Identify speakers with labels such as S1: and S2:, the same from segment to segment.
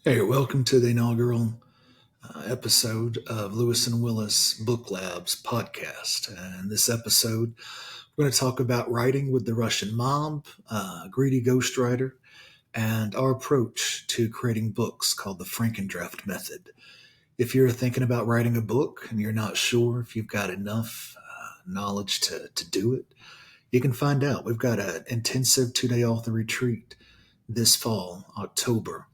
S1: Hey, welcome to the inaugural episode of Lewis and Willis Book Labs podcast. In this episode, we're going to talk about writing with the Russian mob, greedy ghostwriter, and our approach to creating books called the Frankendraft method. If you're thinking about writing a book and you're not sure if you've got enough knowledge to do it, you can find out. We've got an intensive 2-day author retreat this fall, October.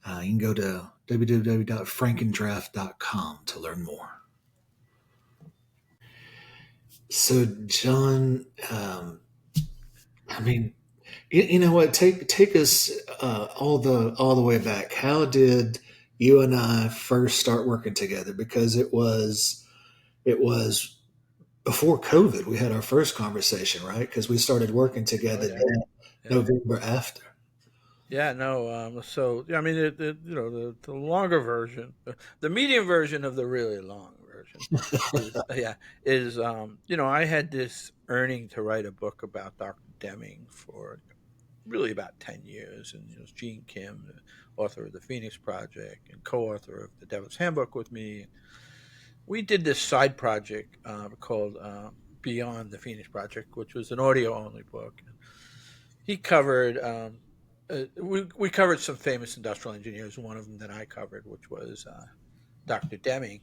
S1: You can go to www.frankendraft.com to learn more. So, John, I mean, you know what? Take us all the way back. How did you and I first start working together? Because it was before COVID. We had our first conversation, right? Because we started working
S2: Oh
S1: together
S2: yeah, yeah,
S1: November after.
S2: yeah. No, so yeah, I mean, the longer version, the medium version of the really long version is I had this earning to write a book about Dr. Deming for really about 10 years, and it was Gene Kim, the author of the Phoenix Project and co-author of the Devil's Handbook with me. We did this side project called Beyond the Phoenix Project, which was an audio only book. He covered we covered some famous industrial engineers. One of them that I covered, which was Dr. Deming.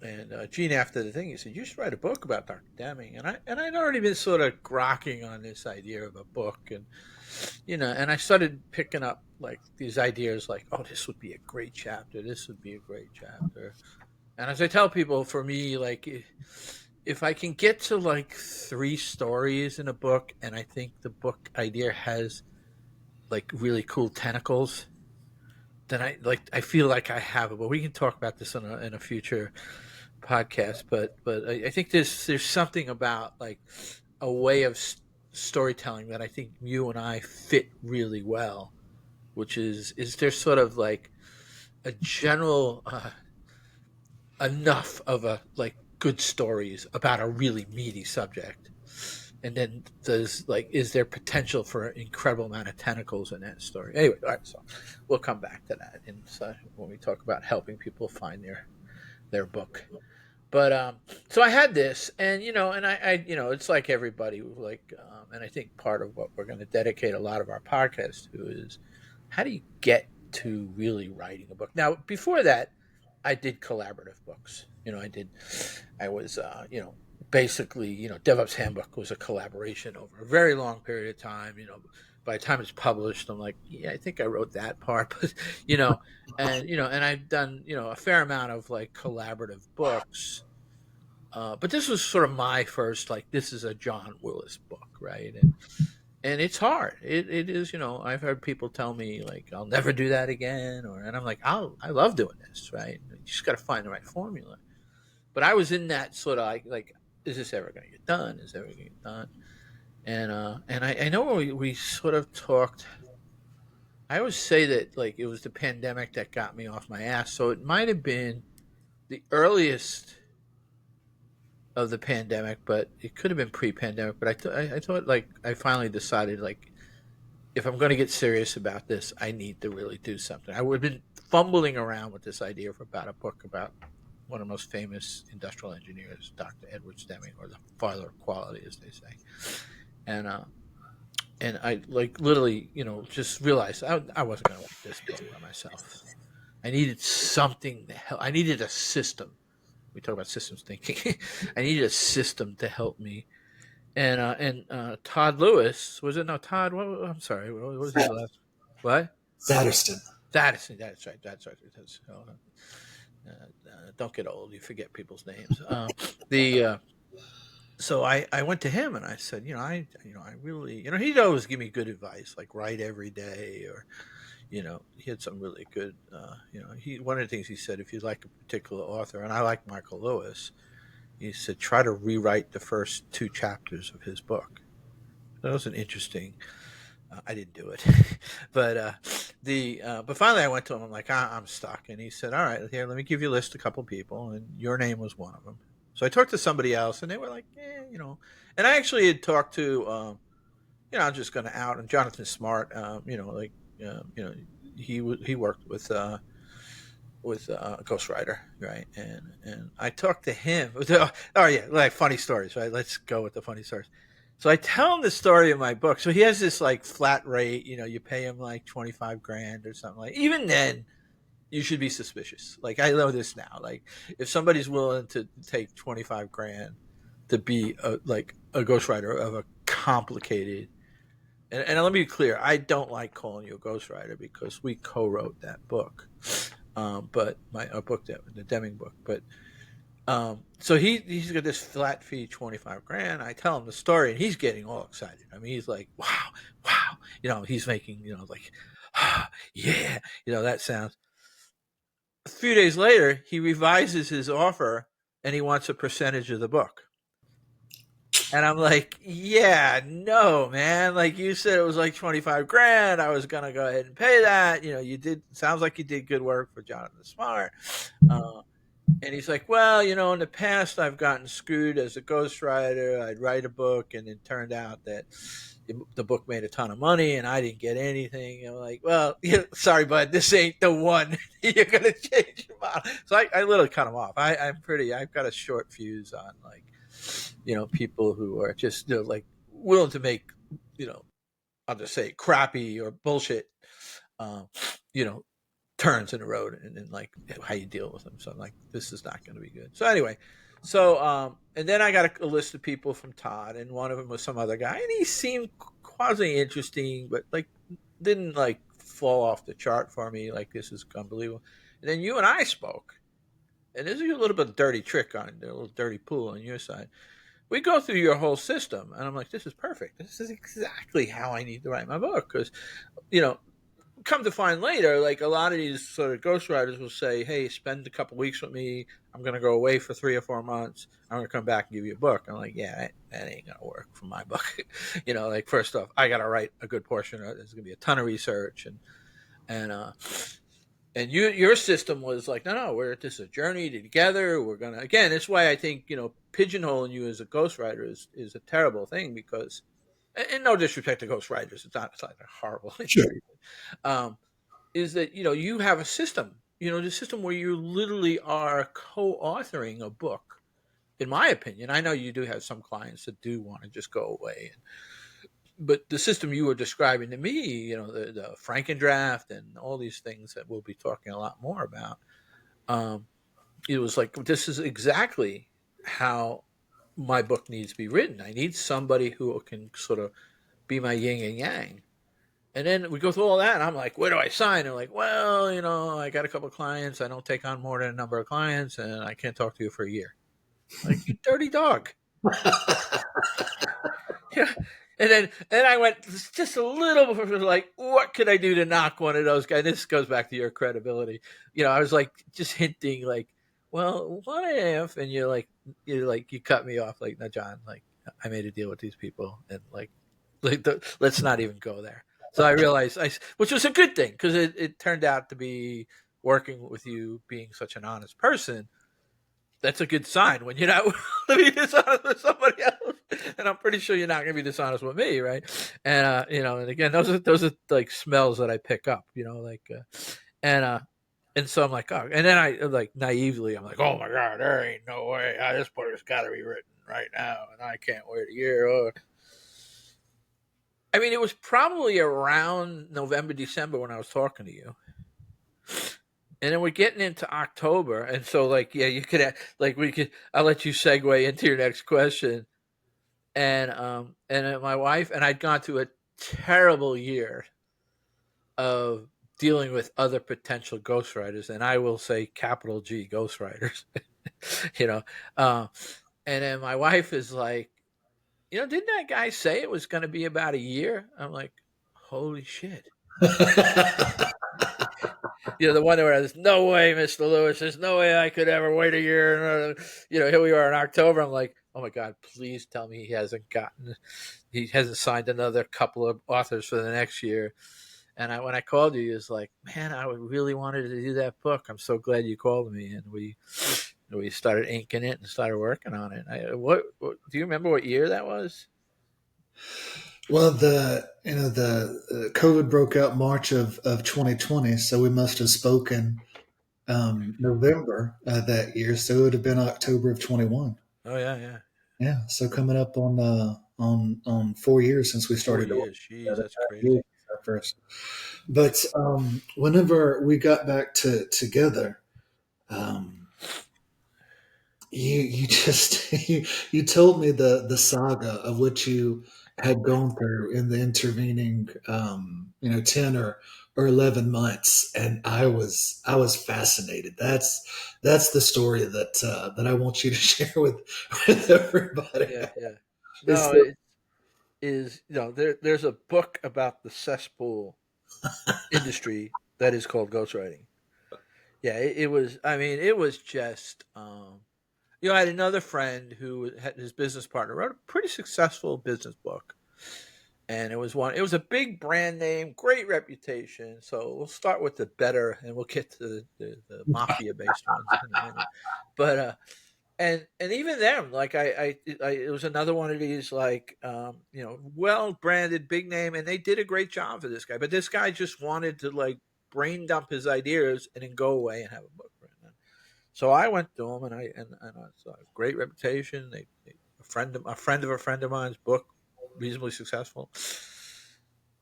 S2: And Gene, after the thing, he said, "You should write a book about Dr. Deming." And I'd already been sort of grokking on this idea of a book, and and I started picking up like these ideas, like, "Oh, this would be a great chapter. This would be a great chapter." And as I tell people, for me, like, if I can get to like three stories in a book, and I think the book idea has like really cool tentacles, then I feel like I have it. But we can talk about this in a future podcast. But I think there's something about like a way of storytelling that I think you and I fit really well, which is there sort of like a general enough of a like good stories about a really meaty subject, and then is there potential for an incredible amount of tentacles in that story? Anyway, all right, so we'll come back to that when we talk about helping people find their book. But so I had this, and and I it's like everybody, like, and I think part of what we're going to dedicate a lot of our podcast to is how do you get to really writing a book. Now, before that, I did collaborative books. I was, basically, DevOps Handbook was a collaboration over a very long period of time. By the time it's published, I'm like, yeah, I think I wrote that part, but you know, and I've done a fair amount of like collaborative books. But this was sort of my first, like, this is a John Willis book, right? And it's hard. It is. I've heard people tell me like, I'll never do that again, and I'm like, I love doing this, right? You just got to find the right formula. But I was in that sort of like, is this ever going to get done? Is it ever going to get done? And I know we sort of talked. I always say that like it was the pandemic that got me off my ass, so it might have been the earliest of the pandemic, but it could have been pre-pandemic. But I thought like I finally decided like if I'm going to get serious about this, I need to really do something. I would have been fumbling around with this idea for about a book about one of the most famous industrial engineers, Dr. Edward Deming, or the father of quality, as they say. And and I like literally, just realized I wasn't going to write this book by myself. I needed something to help. I needed a system. We talk about systems thinking. I needed a system to help me. And Todd Lewis, was it? No, Todd. I'm sorry. What was his last? What?
S1: Satterston.
S2: That's right. Don't get old. You forget people's names. The So I went to him and I said, I really, he'd always give me good advice, like write every day, or he had some really good, he one of the things he said, if you like a particular author, and I like Michael Lewis, he said try to rewrite the first two chapters of his book. That was an interesting. I didn't do it, but finally I went to him. I'm like, I'm stuck, and he said, "All right, here, let me give you a list of a couple people, and your name was one of them." So I talked to somebody else, and they were like, And I actually had talked to, I'm just going to out, and Jonathan Smart, like, he worked with ghostwriter, right? And I talked to him. Oh yeah, like funny stories, right? Let's go with the funny stories. So I tell him the story of my book. So he has this like flat rate, you pay him like 25 grand or something. Like even then, you should be suspicious. Like I know this now. Like if somebody's willing to take 25 grand to be a ghostwriter of a complicated, and let me be clear, I don't like calling you a ghostwriter because we co-wrote that book, but my our book, the Deming book. But so he's got this flat fee, 25 grand. I tell him the story, and he's getting all excited. I mean, he's like, wow, wow, he's making, like, yeah, that sounds. A few days later, he revises his offer, and he wants a percentage of the book. And I'm like, yeah, no, man. Like you said, it was like 25 grand. I was going to go ahead and pay that. Sounds like you did good work for Jonathan Smart. And he's like, well, in the past, I've gotten screwed as a ghostwriter. I'd write a book, and it turned out that the book made a ton of money, and I didn't get anything. I'm like, well, sorry, bud, this ain't the one. You're going to change your model. So I literally cut him off. I've got a short fuse on, like, people who are just, like, willing to make, I'll just say crappy or bullshit, you know, turns in the road, and like how you deal with them. So I'm like, this is not going to be good. So anyway, and then I got a list of people from Todd, and one of them was some other guy, and he seemed quasi interesting, but like didn't like fall off the chart for me. Like, this is unbelievable. And then you and I spoke, and this is a little bit of dirty trick on a little dirty pool on your side. We go through your whole system, and I'm like, this is perfect. This is exactly how I need to write my book, because come to find later, like a lot of these sort of ghostwriters will say, hey, spend a couple weeks with me. I'm going to go away for 3 or 4 months. I'm going to come back and give you a book. I'm like, yeah, that ain't going to work for my book. Like, first off, I got to write a good portion of it. There's going to be a ton of research. And your system was like, no, this is a journey together. We're going to, again, that's why I think, pigeonholing you as a ghostwriter is a terrible thing, because, and no disrespect to ghostwriters, it's not like a horrible thing.
S1: Sure.
S2: Is that you have a system, the system where you literally are co-authoring a book. In my opinion, I know you do have some clients that do want to just go away, but the system you were describing to me, the Frankendraft and all these things that we'll be talking a lot more about, it was like, this is exactly how my book needs to be written. I need somebody who can sort of be my yin and yang. And then we go through all that, and I'm like, where do I sign? They're like, well, I got a couple of clients. I don't take on more than a number of clients, and I can't talk to you for a year. Like, you dirty dog. Yeah. And then I went just a little bit like, what could I do to knock one of those guys? This goes back to your credibility. I was like just hinting, like, well, what if? And you cut me off, like, no, John, like, I made a deal with these people, and let's not even go there. So I realized, which was a good thing, because it turned out to be, working with you being such an honest person. That's a good sign when you're not to be dishonest with somebody else, and I'm pretty sure you're not going to be dishonest with me, right? And and again, those are like smells that I pick up, and so I'm like, oh, and then I like naively, I'm like, oh my god, there ain't no way, this book has got to be written right now, and I can't wait a year. I mean, it was probably around November, December when I was talking to you. And then we're getting into October. And so, like, yeah, you could, like, I'll let you segue into your next question. And my wife, and I'd gone through a terrible year of dealing with other potential ghostwriters. And I will say capital G ghostwriters, and then my wife is like, didn't that guy say it was going to be about a year? I'm like, holy shit. The one where there's no way, Mr. Lewis, there's no way I could ever wait a year. Here we are in October. I'm like, oh my God, please tell me he hasn't signed another couple of authors for the next year. And when I called you, he was like, man, I really wanted to do that book. I'm so glad you called me. And we started inking it and started working on it. What do you remember what year that was?
S1: Well, the COVID broke out March of 2020, so we must have spoken November that year, so it would have been October of 21.
S2: Oh yeah, yeah.
S1: Yeah, so coming up on 4 years since we
S2: Four
S1: started to work
S2: years. Jeez,
S1: together.
S2: that's
S1: 5 years
S2: crazy.
S1: since our first. But whenever we got back together, um, you just you told me the saga of what you had gone through in the intervening 10 or 11 months, and I was fascinated. That's the story that I want you to share with everybody.
S2: Yeah, yeah.
S1: It's
S2: No,
S1: the
S2: it is. There's a book about the cesspool industry that is called ghostwriting. Yeah, it was. I mean, it was just. I had another friend who had his business partner wrote a pretty successful business book, and it was one. It was a big brand name, great reputation. So we'll start with the better, and we'll get to the mafia based ones in a minute. But and even them, like it was another one of these like well branded big name, and they did a great job for this guy. But this guy just wanted to like brain dump his ideas and then go away and have a book written. So I went to him, and I saw a great reputation. A friend of mine's book, reasonably successful.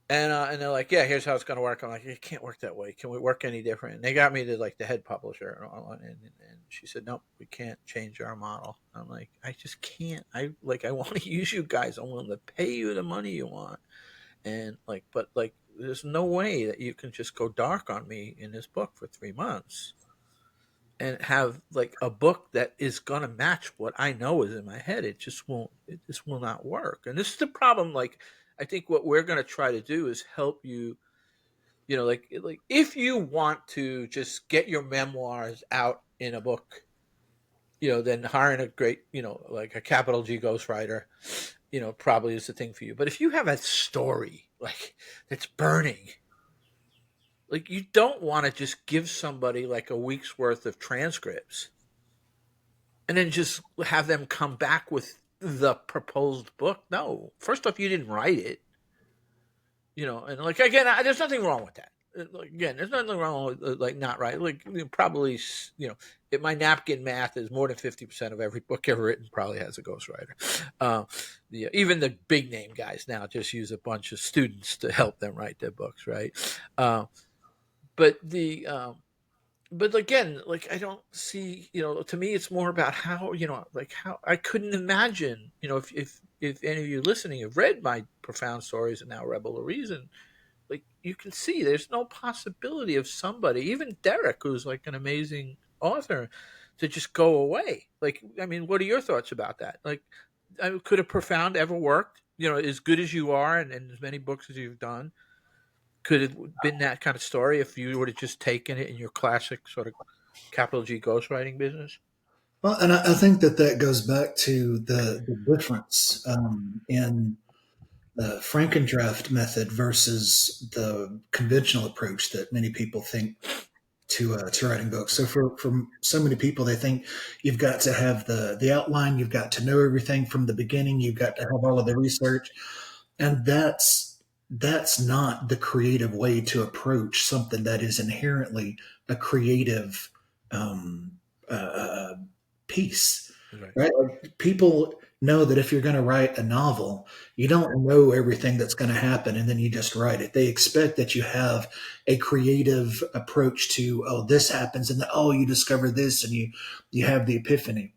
S2: And they're like, yeah, here's how it's going to work. I'm like, it can't work that way. Can we work any different? And they got me to like the head publisher, and she said, nope, we can't change our model. I'm like, I just can't. I want to use you guys. I'm willing to pay you the money you want, and like, but like, there's no way that you can just go dark on me in this book for 3 months and have like a book that is going to match what I know is in my head. It just won't. It just will not work. And this is the problem. Like, I think what we're going to try to do is help you. Like if you want to just get your memoirs out in a book, then hiring a great, like a capital G ghostwriter, probably is the thing for you. But if you have a story like that's burning, like you don't want to just give somebody like a week's worth of transcripts and then just have them come back with the proposed book. No, first off, you didn't write it, and like again, there's nothing wrong with that. Like, again, there's nothing wrong with like not right. Like probably, if my napkin math is more than 50% of every book ever written probably has a ghostwriter. Uh, even the big name guys now just use a bunch of students to help them write their books, right? Uh, but the but again, like I don't see, to me it's more about how, like how I couldn't imagine, if any of you listening have read my profound stories and now Rebel of Reason, like you can see there's no possibility of somebody, even Derek, who's like an amazing author, to just go away. Like, I mean, what are your thoughts about that? Like, could a profound ever worked? As good as you are and as many books as you've done, could it been that kind of story if you would have just taken it in your classic sort of capital G ghostwriting business?
S1: Well, and I think that goes back to the difference in the Frankendraft method versus the conventional approach that many people think to writing books. So for so many people, they think you've got to have the outline, you've got to know everything from the beginning, you've got to have all of the research, and that's not the creative way to approach something that is inherently a creative um, uh, piece,
S2: Right.
S1: right? Like, people know that if you're going to write a novel, you don't know everything that's going to happen and then you just write it. They expect that you have a creative approach to, oh, this happens, and then, oh, you discover this, and you have the epiphany.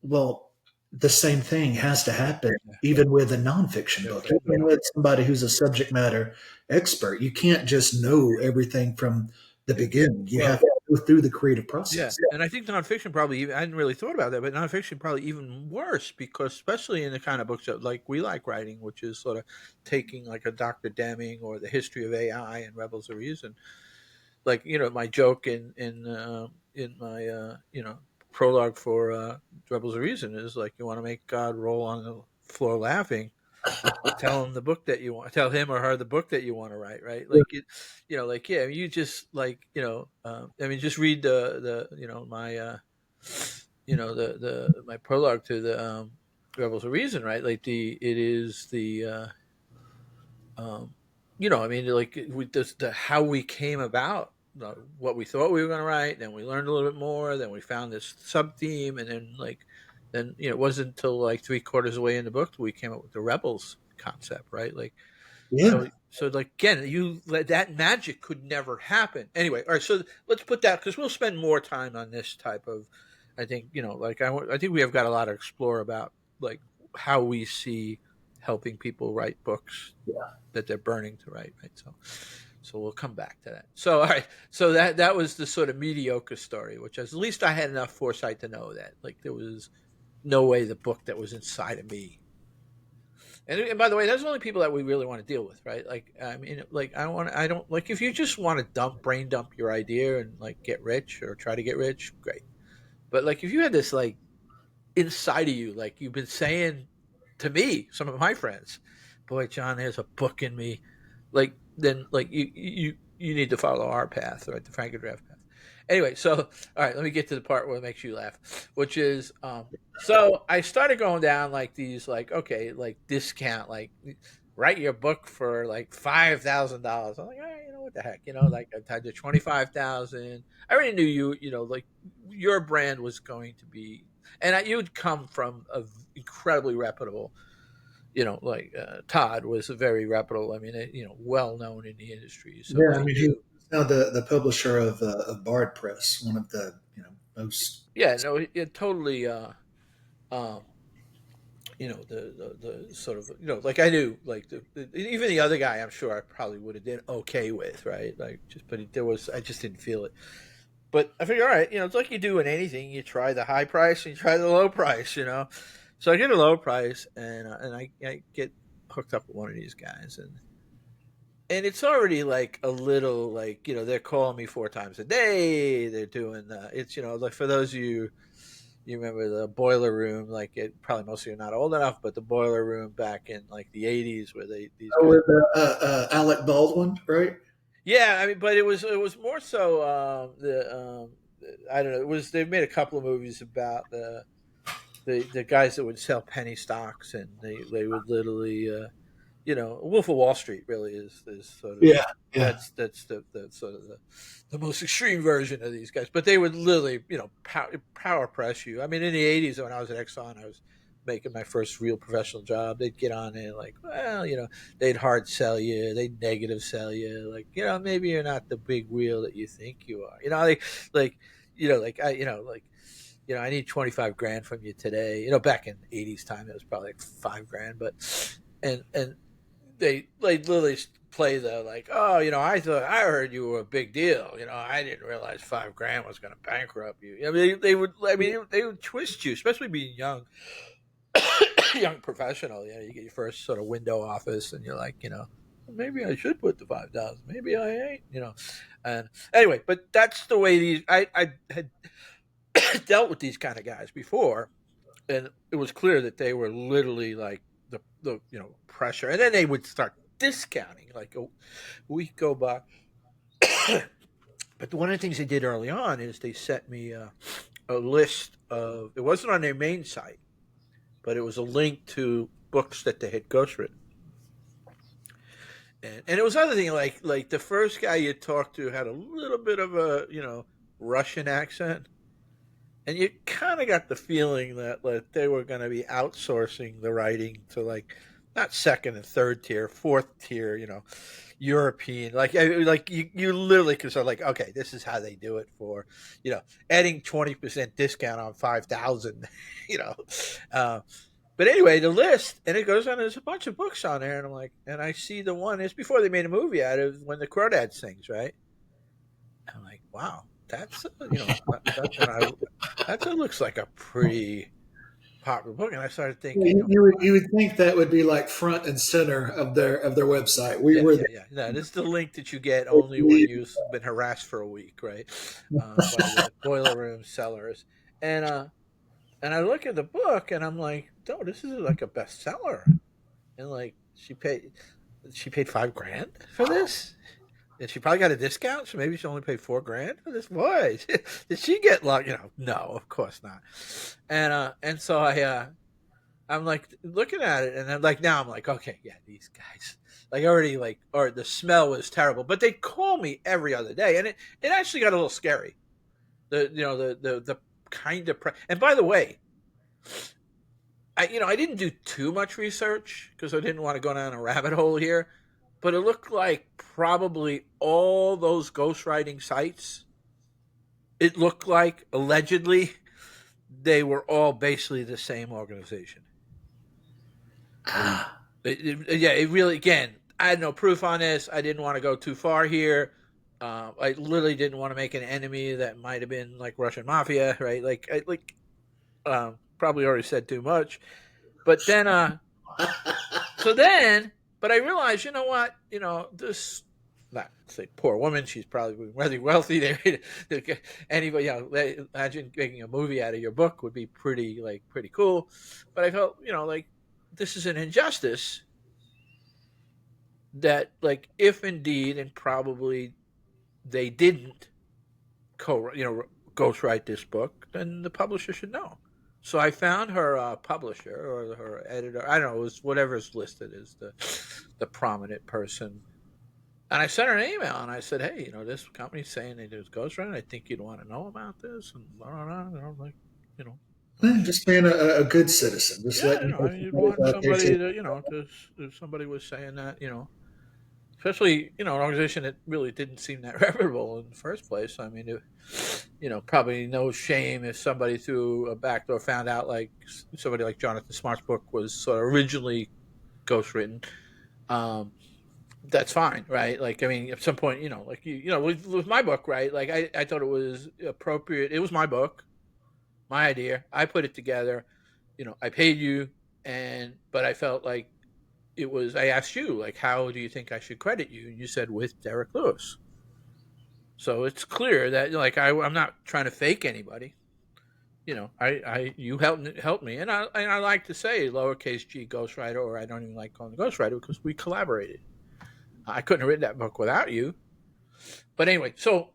S1: Well, the same thing has to happen
S2: Yeah.
S1: even with a nonfiction
S2: Yeah.
S1: book,
S2: For
S1: even with somebody who's a subject matter expert. You can't just know everything from the
S2: Yeah.
S1: beginning. You
S2: Well,
S1: have to go through the creative
S2: yeah,
S1: process.
S2: and I think nonfiction probably even I hadn't really thought about that, but nonfiction probably even worse because especially in the kind of books that like we like writing, which is sort of taking like a Dr. Deming or the history of AI and Rebels of Reason. Like my joke in my prologue for Rebels of Reason is like you want to make God roll on the floor laughing. Tell him the book that you want. Tell him or her the book that you want to write. Right? Like it, like yeah. You just like I mean, just read the my the my prologue to the Rebels of Reason. Right? Like it is the um, I mean, like how we came about, what we thought we were going to write, then we learned a little bit more, then we found this sub theme, and then it wasn't until like three-quarters of the way in the book we came up with the rebels concept, right? Like,
S1: Yeah.
S2: so like again, that magic could never happen anyway. All right, so let's put that, because we'll spend more time on this type of. I think like I think we have got a lot to explore about like how we see helping people write books that they're burning to write, right? So we'll come back to that. So all right, so that was the sort of mediocre story, which at least I had enough foresight to know that like there was no way the book that was inside of me. And by the way, those are the only people that we really want to deal with, right? Like, I mean, like, I don't like if you just want to brain dump your idea and like get rich or try to get rich, great. But like, if you had this like inside of you, like you've been saying to me, some of my friends, boy, John, there's a book in me, like, then like you need to follow our path, right? The Frankendraft path. Anyway, so all right, let me get to the part where it makes you laugh, which is so I started going down like these like okay, like discount, like write your book for like $5,000. I'm like, all right, what the heck, like I tied to 25,000. I already knew like your brand was going to be, and you would come from a incredibly reputable, like Todd was a very reputable. I mean, well known in the industry. So
S1: Yeah. I
S2: I
S1: mean, he's
S2: knew.
S1: now the publisher of Bard Press, one of the most.
S2: Yeah, no, it totally. Um, the sort of like I knew like even the other guy I'm sure I probably would have did okay with, right? Like there was I just didn't feel it. But I figure, all right, it's like you do in anything. You try the high price and you try the low price. So I get a low price and I get hooked up with one of these guys, and it's already like a little like they're calling me four times a day. They're doing it's like for those of you remember the Boiler Room, like it probably most of you are not old enough, but the Boiler Room back in like the '80s, where these
S1: Oh,
S2: guys.
S1: with Alec Baldwin, right?
S2: Yeah, I mean, but it was more so the I don't know. It was they made a couple of movies about the guys that would sell penny stocks, and they would literally Wolf of Wall Street really is sort of
S1: Yeah, yeah.
S2: that's the sort of the most extreme version of these guys. But they would literally power press you. I mean, in the '80s when I was at Exxon, I was making my first real professional job. They'd get on there like, well, they'd hard sell you, they'd negative sell you, like maybe you're not the big wheel that you think you are. Like like I need 25 grand from you today. Back in '80s time, it was probably like 5 grand, but and they literally play the like, oh, I heard you were a big deal. I didn't realize 5 grand was going to bankrupt you. I mean, they would twist you, especially being young, young professional. You get your first sort of window office, and you're like, maybe I should put the 5,000. Maybe I ain't. And anyway, but that's the way I had dealt with these kind of guys before, and it was clear that they were literally like the pressure, and then they would start discounting like a week go by. But one of the things they did early on is they sent me a list of, it wasn't on their main site, but it was a link to books that they had ghostwritten. And it was other thing like the first guy you talked to had a little bit of a Russian accent, and you kind of got the feeling that like they were going to be outsourcing the writing to like not second and third tier, fourth tier, European. Like you literally could start like, okay, this is how they do it for, adding 20% discount on 5,000, you know. Uh, but anyway, the list, and it goes on. There's a bunch of books on there, and I'm like, and I see the one. It's before they made a movie out of when the Crawdad sings, right? I'm like, wow, that's that looks like a pretty popular book. And I started thinking,
S1: You would think that would be like front and center of their website. We
S2: yeah,
S1: were
S2: yeah, yeah. No, this is the link that you get only when you've been harassed for a week, right? By the Boiler Room sellers, and I look at the book and I'm like, no, this is like a bestseller, and like she paid 5 grand for this. And she probably got a discount, so maybe she only paid 4 grand for this. Boy, did she get luck? No, of course not. And so I'm like looking at it, and I'm like, now I'm like, okay, yeah, these guys, like already like, or the smell was terrible. But they'd call me every other day, and it actually got a little scary. The kind of and by the way, I didn't do too much research because I didn't want to go down a rabbit hole here, but it looked like probably all those ghostwriting sites. It looked like allegedly they were all basically the same organization.
S1: Ah,
S2: Yeah, it really, again, I had no proof on this. I didn't want to go too far here. I literally didn't want to make an enemy that might have been like Russian mafia, right? Probably already said too much. But then, so then, but I realized, you know what? This, not say poor woman, she's probably really wealthy. Anybody, imagine making a movie out of your book would be pretty cool. But I felt, like this is an injustice that, like, if indeed, and probably they didn't ghostwrite this book, then the publisher should know. So I found her publisher or her editor. I don't know, it was whatever is listed as the prominent person. And I sent her an email and I said, hey, this company's saying they do ghostwriting. I think you'd want to know about this. And blah, blah, blah. I'm like, you know,
S1: just being a good citizen, just
S2: yeah,
S1: letting you know
S2: you'd
S1: somebody's
S2: want
S1: out there
S2: somebody
S1: too.
S2: to, if somebody was saying that, especially, an organization that really didn't seem that reputable in the first place. I mean, probably no shame if somebody through a backdoor found out, like somebody like Jonathan Smart's book was sort of originally ghostwritten. Um, that's fine, right? Like, I mean, at some point, with my book, right? Like, I thought it was appropriate. It was my book, my idea. I put it together. I paid you, but I felt like it was. I asked you, like, how do you think I should credit you? And you said with Derek Lewis. So it's clear that, like, I'm not trying to fake anybody. You helped me, and I like to say lowercase g ghostwriter, or I don't even like calling it ghostwriter because we collaborated. I couldn't have written that book without you. But anyway, so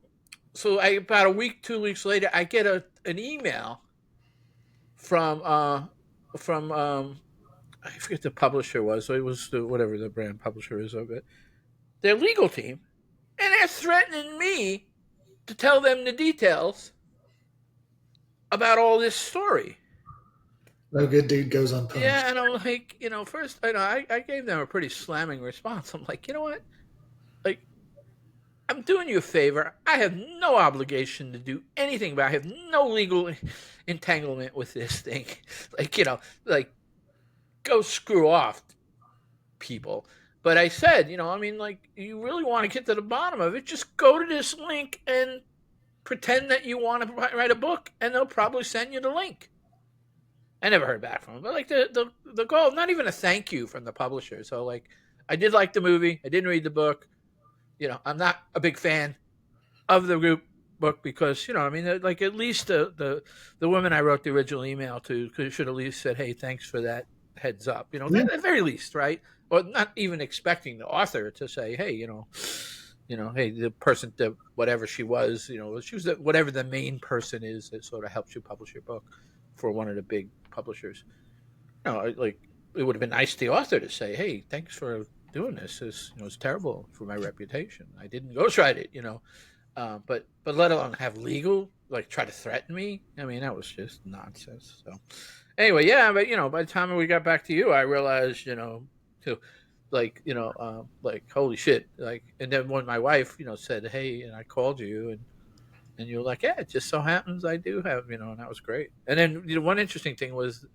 S2: about a week, 2 weeks later, I get an email from I forget the publisher was. So it was whatever the brand publisher is of it. Their legal team, and they're threatening me to tell them the details about all this story.
S1: No good deed goes
S2: Yeah,
S1: unpunished.
S2: and I'm like, first, I gave them a pretty slamming response. I'm like, you know what? Like, I'm doing you a favor. I have no obligation to do anything about it. I have no legal entanglement with this thing. Like, go screw off, people. But I said, I mean, like, you really want to get to the bottom of it, just go to this link and pretend that you want to write a book, and they'll probably send you the link. I never heard back from them, but like the goal, not even a thank you from the publisher. So, like, I did like the movie. I didn't read the book. I'm not a big fan of the group book because, I mean, like, at least the woman I wrote the original email to should at least said, hey, thanks for that heads up.
S1: Yeah.
S2: At the very least, right? Or not even expecting the author to say, hey, hey, the person, whatever she was, she was whatever the main person is that sort of helps you publish your book for one of the big publishers. Like, it would have been nice to the author to say, hey, thanks for doing this. It's terrible for my reputation. I didn't ghostwrite it, but let alone have legal, like, try to threaten me. I mean, that was just nonsense. So anyway, yeah, but by the time we got back to you, I realized, to like, holy shit. Like, and then when my wife, said, hey, and I called you, and you were like, yeah, it just so happens I do have, and that was great. And then, one interesting thing was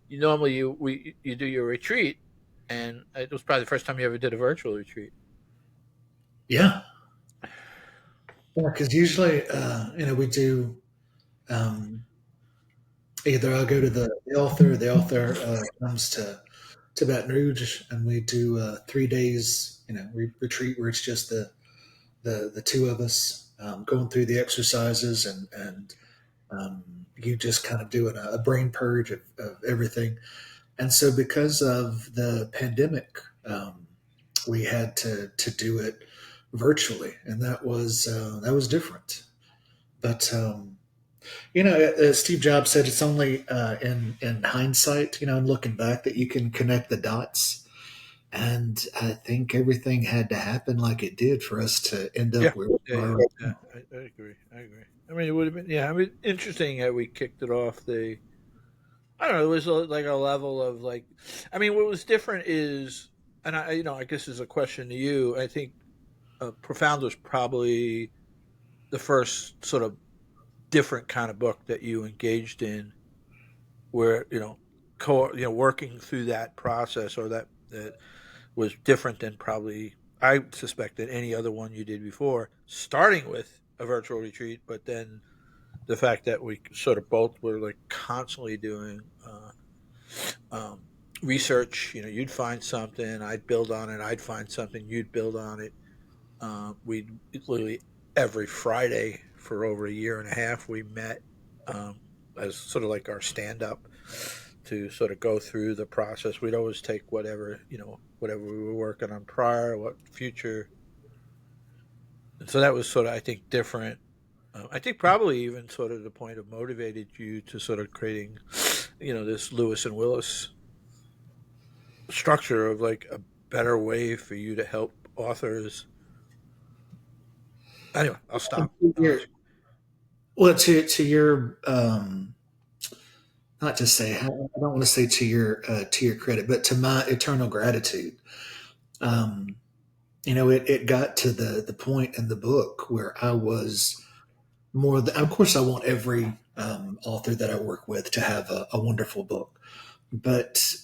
S2: normally you do your retreat, and it was probably the first time you ever did a virtual retreat.
S1: Yeah. Yeah, because usually, we do either I'll go to the author comes to Baton Rouge, and we do 3 days, retreat where it's just the two of us going through the exercises and you just kind of doing a brain purge of everything. And so, because of the pandemic, we had to do it virtually, and that was different. But as Steve Jobs said, it's only in hindsight, and looking back, that you can connect the dots. And I think everything had to happen like it did for us to end
S2: Yeah,
S1: up where we
S2: yeah,
S1: are
S2: yeah,
S1: right
S2: yeah. I agree. I agree. I mean, it would have been, yeah. I mean, interesting how we kicked it off. I don't know. It was like a level of like, I mean, what was different is, and I guess is a question to you. I think Profound was probably the first sort of different kind of book that you engaged in, where working through that process or that was different than probably I suspect that any other one you did before, starting with a virtual retreat, but then the fact that we sort of both were like constantly doing um, research. You'd find something, I'd build on it. I'd find something, you'd build on it. We literally every Friday for over a year and a half we met as sort of like our stand up to sort of go through the process. We'd always take whatever we were working on prior, what future, and so that was sort of I think different. I think probably even sort of the point of motivated you to sort of creating, this Lewis and Willis structure of like a better way for you to help authors. Anyway, I'll
S1: now.
S2: stop. I'll let
S1: Your, well, to your not to say I don't want to say to your credit, but to my eternal gratitude. Um, it got to the point in the book where I was of course, I want every author that I work with to have a wonderful book, but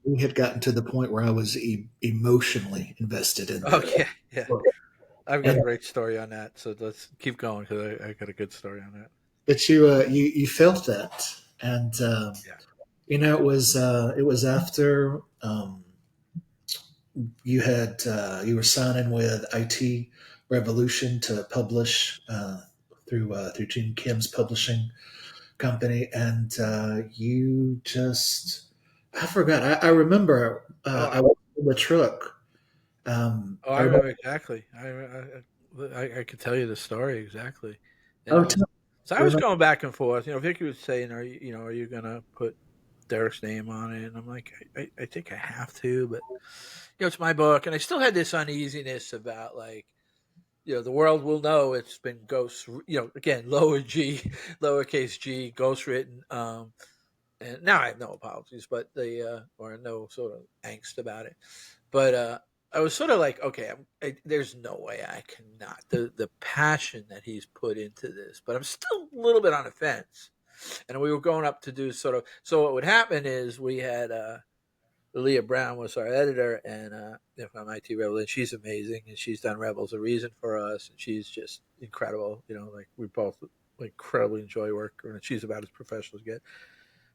S1: we had gotten to the point where I was emotionally invested in
S2: you.
S1: the
S2: Okay, yeah.
S1: book.
S2: I've got a
S1: And
S2: great story on that, so let's keep going because I got a good story on that.
S1: but you felt that, and
S2: Yeah.
S1: it was after you were signing with IT Revolution to publish through Gene Kim's publishing company, and you just I forgot. I remember
S2: Oh,
S1: I was in the truck.
S2: oh,
S1: I
S2: I
S1: remember.
S2: remember exactly. I could tell you the story exactly, and it
S1: Oh,
S2: was. So I was
S1: remember.
S2: going back and forth. Vicky was saying, are you gonna put Derek's name on it?" And I'm like, I think I have to, but it's my book, and I still had this uneasiness about like, the world will know it's been ghost. Again, lower G, lowercase G, ghost written. And now I have no apologies, but or no sort of angst about it. But I was sort of like, okay, there's no way I cannot the passion that he's put into this, but I'm still a little bit on the fence. And we were going up to do sort of. So what would happen is we had Leah Brown was our editor, and from IT Rebel, and she's amazing, and she's done Rebels a Reason for us, and she's just incredible. Like we both incredibly enjoy work, and she's about as professional as get.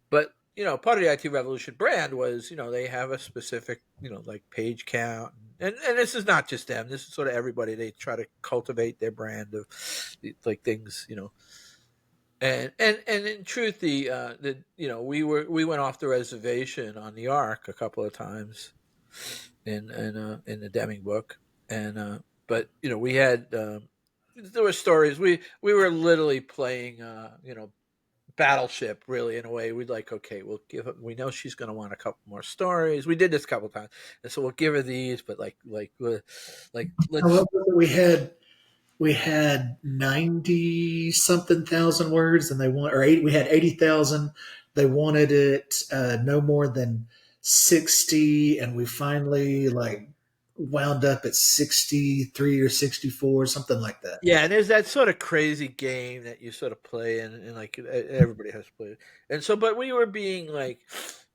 S2: But part of the IT Revolution brand was they have a specific like page count, and this is not just them. This is sort of everybody. They try to cultivate their brand of like things and in truth the we went off the reservation on the Ark a couple of times in the Deming book and but we had there were stories we were literally playing Battleship, really, in a way. We'd like, okay, we'll give it. We know she's going to want a couple more stories. We did this a couple times, and so we'll give her these. But like let's.
S1: What was it? We had 90 something thousand words, and they want or eight. We had 80,000. They wanted it no more than 60, and we finally like wound up at 63 or 64, something like that.
S2: Yeah, and there's that sort of crazy game that you sort of play, and like everybody has to play it. And so, but we were being like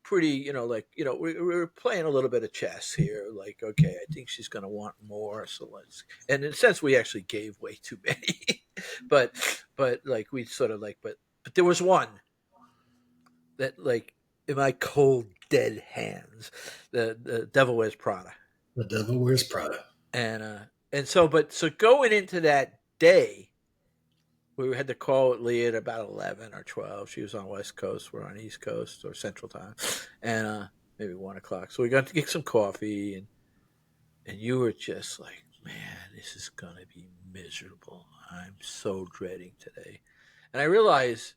S2: pretty, like we were playing a little bit of chess here. Like, okay, I think she's going to want more, so let's. And in a sense, we actually gave way too many, but like we sort of like, but there was one that like in my cold dead hands, the Devil Wears Prada,
S1: The Devil Wears Prada.
S2: and so going into that day we had to call Leah at about 11 or 12. She was on West Coast. We're on East Coast or Central Time. And maybe 1 o'clock. So we got to get some coffee. And you were just like, man, this is going to be miserable. I'm so dreading today. And I realized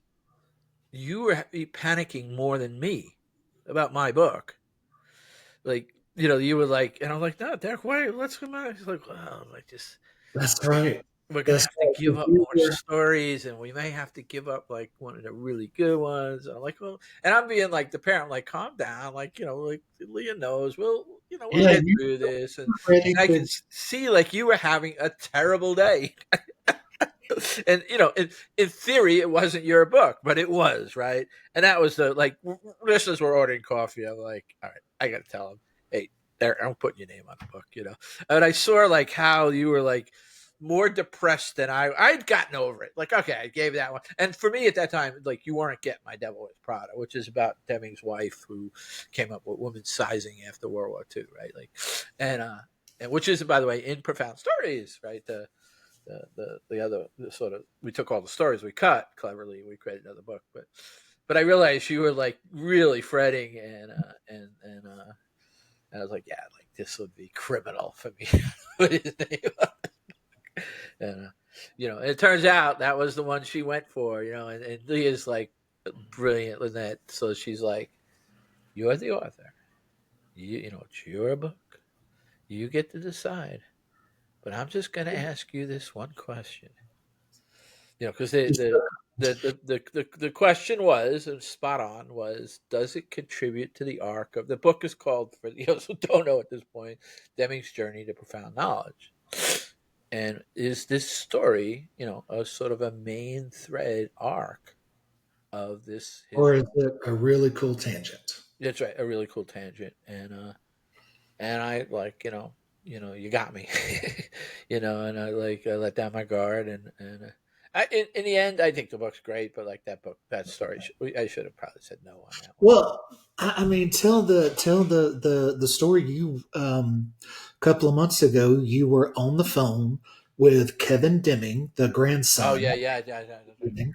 S2: you were panicking more than me about my book. Like, you were like, and I'm like, no, Derek, wait, let's come out. He's like, well, like just
S1: That's right.
S2: we're gonna
S1: That's
S2: have to
S1: right.
S2: give up more stories, and we may have to give up like one of the really good ones. And I'm like, well, and I'm being like the parent, I'm like, calm down, like like Leah knows, we'll
S1: Yeah,
S2: get
S1: you
S2: through this, and
S1: ready
S2: I
S1: to.
S2: could see like you were having a terrible day. And in theory it wasn't your book, but it was, right? And that was the like listeners were ordering coffee. I'm like, all right, I gotta tell them, hey, I'm putting your name on the book, and I saw like how you were like more depressed than I'd gotten over it. Like, okay, I gave that one, and for me at that time, like you weren't getting My Devil Wears Prada, which is about Deming's wife who came up with women's sizing after World War II, right? Like, and and which is, by the way, in Profound Stories, right? The other sort of, we took all the stories we cut cleverly, we created another book, but I realized you were like really fretting, and I was like, yeah, like this would be criminal for me. What his name and it turns out that was the one she went for, and Leah's like brilliant in that, so she's like, you're the author, it's your book, you get to decide, but I'm just going to ask you this one question. Because the question was, and spot on, was, does it contribute to the arc of the book? Is called, for those who don't know at this point, Deming's Journey to Profound Knowledge. And is this story, a sort of a main thread arc of his
S1: Or is
S2: book?
S1: it a really cool tangent?
S2: That's right, a really cool tangent, and I like, you got me, and I let down my guard, and in the end, I think the book's great, but like that story, I should have probably said no on that one.
S1: Well, I mean, tell the story. You a couple of months ago, you were on the phone with Kevin Deming, the
S2: Oh
S1: grandson,
S2: yeah, yeah, yeah, yeah, that's right. Yeah.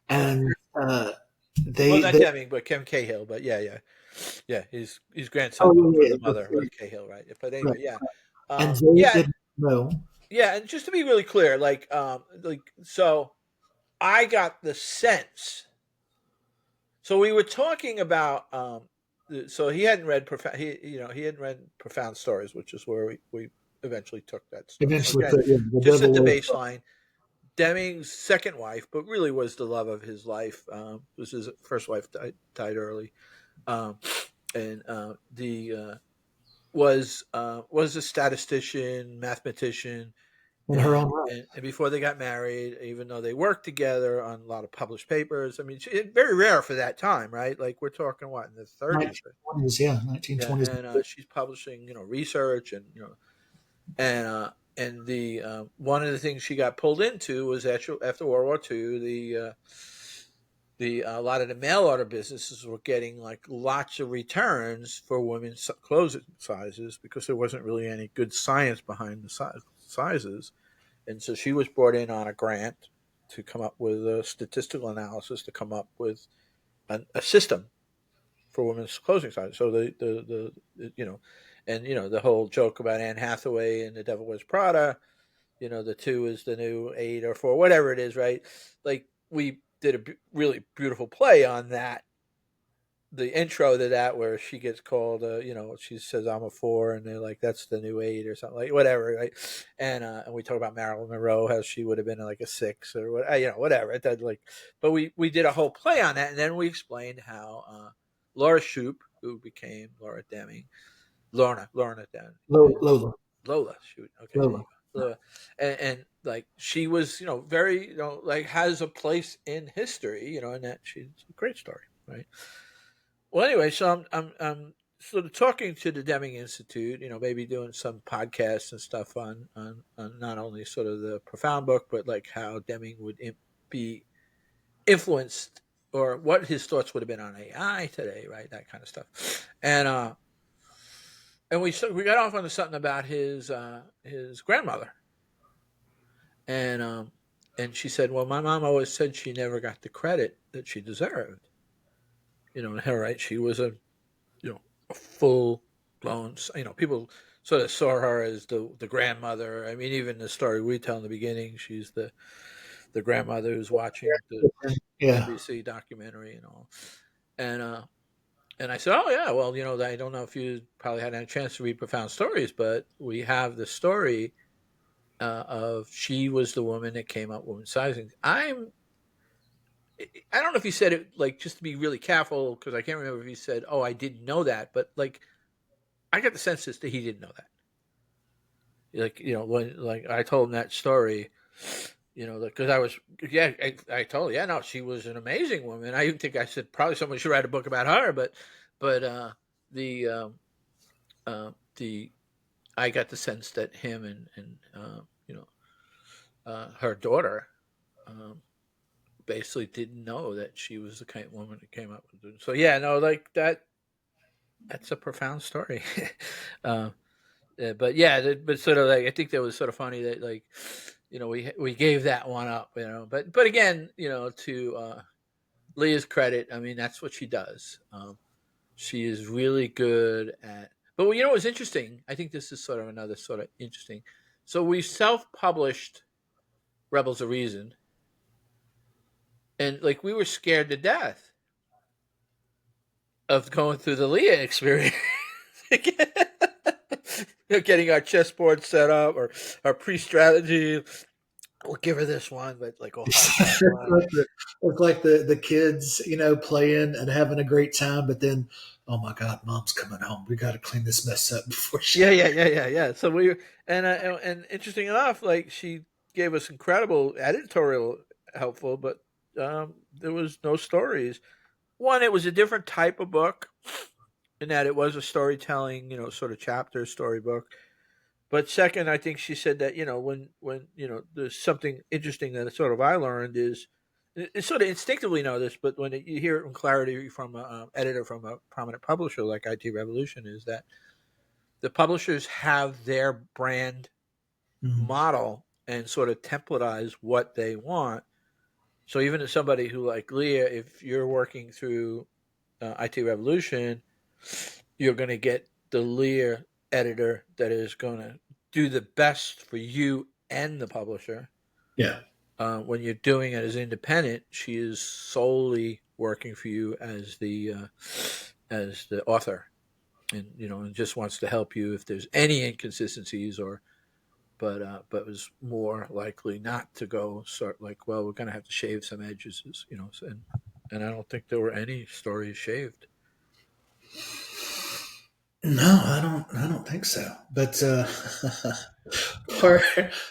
S1: and
S2: Well,
S1: they
S2: not
S1: they
S2: Deming, but Kim Cahill, but yeah, yeah, yeah. His
S1: oh
S2: grandson from
S1: yeah,
S2: the mother was Cahill, right? But
S1: right.
S2: anyway, yeah,
S1: And they
S2: yeah,
S1: didn't know.
S2: yeah. And just to be really clear, like so, I got the sense. So we were talking about so he hadn't read he hadn't read Profound Stories, which is where we eventually took that story. So
S1: Eventually,
S2: again,
S1: put, yeah, the
S2: just at
S1: devil
S2: the
S1: was.
S2: baseline, Deming's second wife, but really was the love of his life. Was his first wife died early, um, and the was a statistician, mathematician,
S1: In her own right.
S2: and before they got married, even though they worked together on a lot of published papers, I mean, very rare for that time, right? Like we're talking what, in the 30s,
S1: 1920s, yeah,
S2: yeah.
S1: 1920s.
S2: And she's publishing, research, and the one of the things she got pulled into was actually after World War II, the a lot of the mail order businesses were getting like lots of returns for women's clothing sizes because there wasn't really any good science behind the sizes. And so she was brought in on a grant to come up with a statistical analysis to come up with a system for women's clothing sizes. So the whole joke about Anne Hathaway and The Devil Wears Prada, the two is the new eight or four, whatever it is, right? Like we did a really beautiful play on that, the intro to that, where she gets called, she says I'm a four, and they're like, that's the new eight or something, like whatever, right? And we talk about Marilyn Monroe, how she would have been like a six or what, whatever. It does, like, but we did a whole play on that, and then we explained how Laura Shoup, who became Laura Deming, Lorna Deming,
S1: Lola,
S2: Lola, shoot, okay, there
S1: Lola.
S2: you go. Lola. And like she was, very, like has a place in history, and that she's a great story, right? Well, anyway, so I'm sort of talking to the Deming Institute, maybe doing some podcasts and stuff on not only sort of the Profound book, but like how Deming would be influenced, or what his thoughts would have been on AI today, right? That kind of stuff. And we got off onto something about his grandmother, and and she said, well, my mom always said she never got the credit that she deserved. And her, right, she was a full blown. People sort of saw her as the grandmother. I mean, even the story we tell in the beginning, she's the grandmother who's watching the
S1: Yeah.
S2: NBC documentary and all, and And I said, "Oh yeah, well, I don't know if you probably had a chance to read Profound Stories, but we have the story of she was the woman that came up with sizing." I don't know if he said it like just to be really careful because I can't remember if he said, "Oh, I didn't know that," but like I got the sense that he didn't know that. Like when like I told him that story, because I was I told yeah no she was an amazing woman. I even think I said probably someone should write a book about her, but the the I got the sense that him and her daughter um, basically didn't know that she was the kind of woman that came up with it. So yeah, no, like that's a profound story. uh, but yeah, but sort of like I think that was sort of funny that like we gave that one up, but again, to Leah's credit, I mean that's what she does. She is really good at. But what's interesting? I think this is sort of another sort of interesting. So we self-published Rebels of Reason, and like we were scared to death of going through the Leah experience. Getting our chessboard set up or our pre-strategy. We'll give her this one, but like we'll hide that one.
S1: It's like the kids, playing and having a great time, but then, oh my God, mom's coming home. We got to clean this mess up before she.
S2: Yeah, yeah, yeah, yeah, yeah. So we and interesting enough, like she gave us incredible editorial helpful, but there was no stories. One, it was a different type of book in that it was a storytelling, sort of chapter storybook. But second, I think she said that when there's something interesting that sort of I learned is it's sort of instinctively know this, but when you hear it in clarity from a editor from a prominent publisher like IT Revolution, is that the publishers have their brand
S1: Mhm.
S2: model and sort of templatize what they want. So even as somebody who like Leah, if you're working through IT Revolution, you're going to get the Lear editor that is going to do the best for you and the publisher.
S1: Yeah.
S2: When you're doing it as independent, she is solely working for you as the author, and just wants to help you if there's any inconsistencies but was more likely not to go sort like, well, we're going to have to shave some edges, and I don't think there were any stories shaved.
S1: No, I don't think so. But part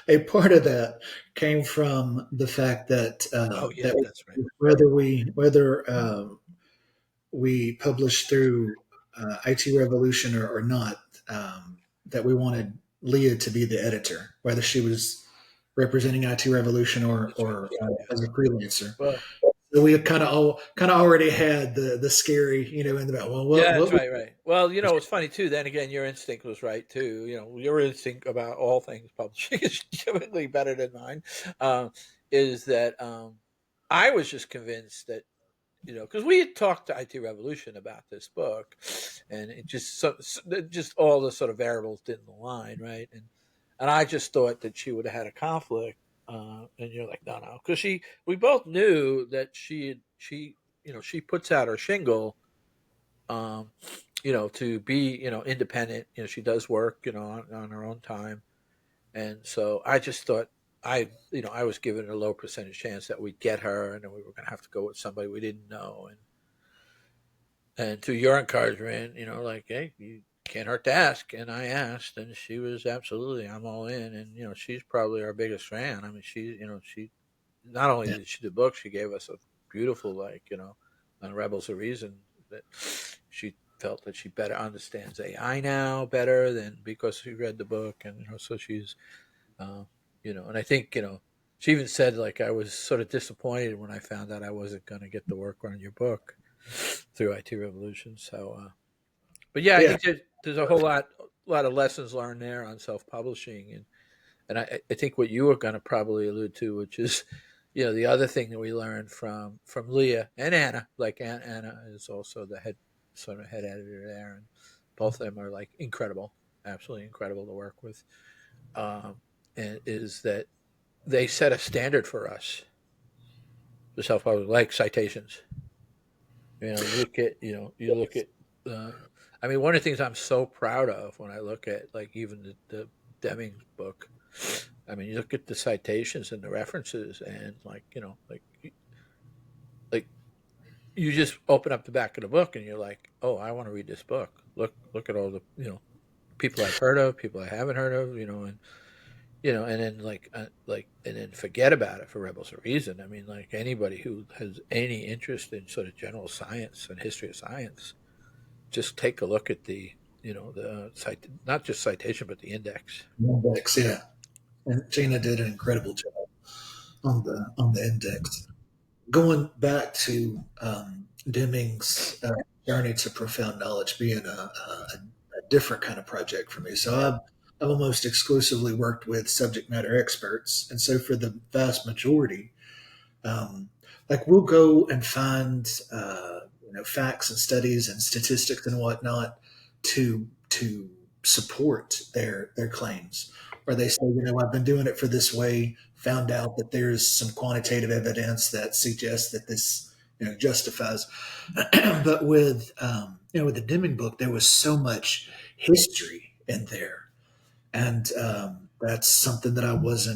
S1: a part of that came from the fact that
S2: Oh yeah, that's right.
S1: whether we published through IT Revolution or not, that we wanted Leah to be the editor, whether she was representing IT Revolution or
S2: That's right.
S1: or
S2: That's
S1: uh,
S2: right. Yeah.
S1: as a freelancer.
S2: Well,
S1: So we kind of already had the scary, in the back. Well,
S2: yeah, that's
S1: what
S2: right. Right. Well, it's funny too. Then again, your instinct was right too. Your instinct about all things publishing is typically better than mine. Um, is that I was just convinced that because we had talked to IT Revolution about this book, and it just all the sort of variables didn't align, right? And I just thought that she would have had a conflict, and you're like, no, because we both knew that she puts out her shingle, um, to be independent. She does work, on her own time, and so I just thought I was given a low percentage chance that we'd get her, and then we were going to have to go with somebody we didn't know. And to your encouragement, like, hey, you can't hurt to ask. And I asked, and she was absolutely, I'm all in. And she's probably our biggest fan. I mean, she not only
S1: Yeah.
S2: did she do books, she gave us a beautiful, like, on Rebels of Reason that she felt that she better understands AI now better than because she read the book, and so she's uh, and I think, she even said, like, I was sort of disappointed when I found out I wasn't going to get the work on your book through IT Revolution. So, but yeah, I
S1: Yeah.
S2: think there's a whole lot of lessons learned there on self publishing, and I think what you were going to probably allude to, which is, the other thing that we learned from Leah and Anna, like Anna is also the head editor there, and both of them are like incredible, absolutely incredible to work with. And is that they set a standard for us for self publishing, like citations. You look at I mean, one of the things I'm so proud of when I look at like even the Deming's book. I mean, you look at the citations and the references, and like like you just open up the back of the book, and you're like, oh, I want to read this book. Look at all the people I've heard of, people I haven't heard of, and then and then forget about it for Rebels of Reason. I mean, like anybody who has any interest in sort of general science and history of science, just take a look at the the not just citation but the index.
S1: Index, yeah. And Gina did an incredible job on the index. Going back to Deming's journey to profound knowledge being a different kind of project for me. So I've almost exclusively worked with subject matter experts, and so for the vast majority, um, like we'll go and find facts and studies and statistics and whatnot to support their claims, or they say, I've been doing it for this way, found out that there's some quantitative evidence that suggests that this justifies. But with the Deming book, there was so much history in there, and that's something that I was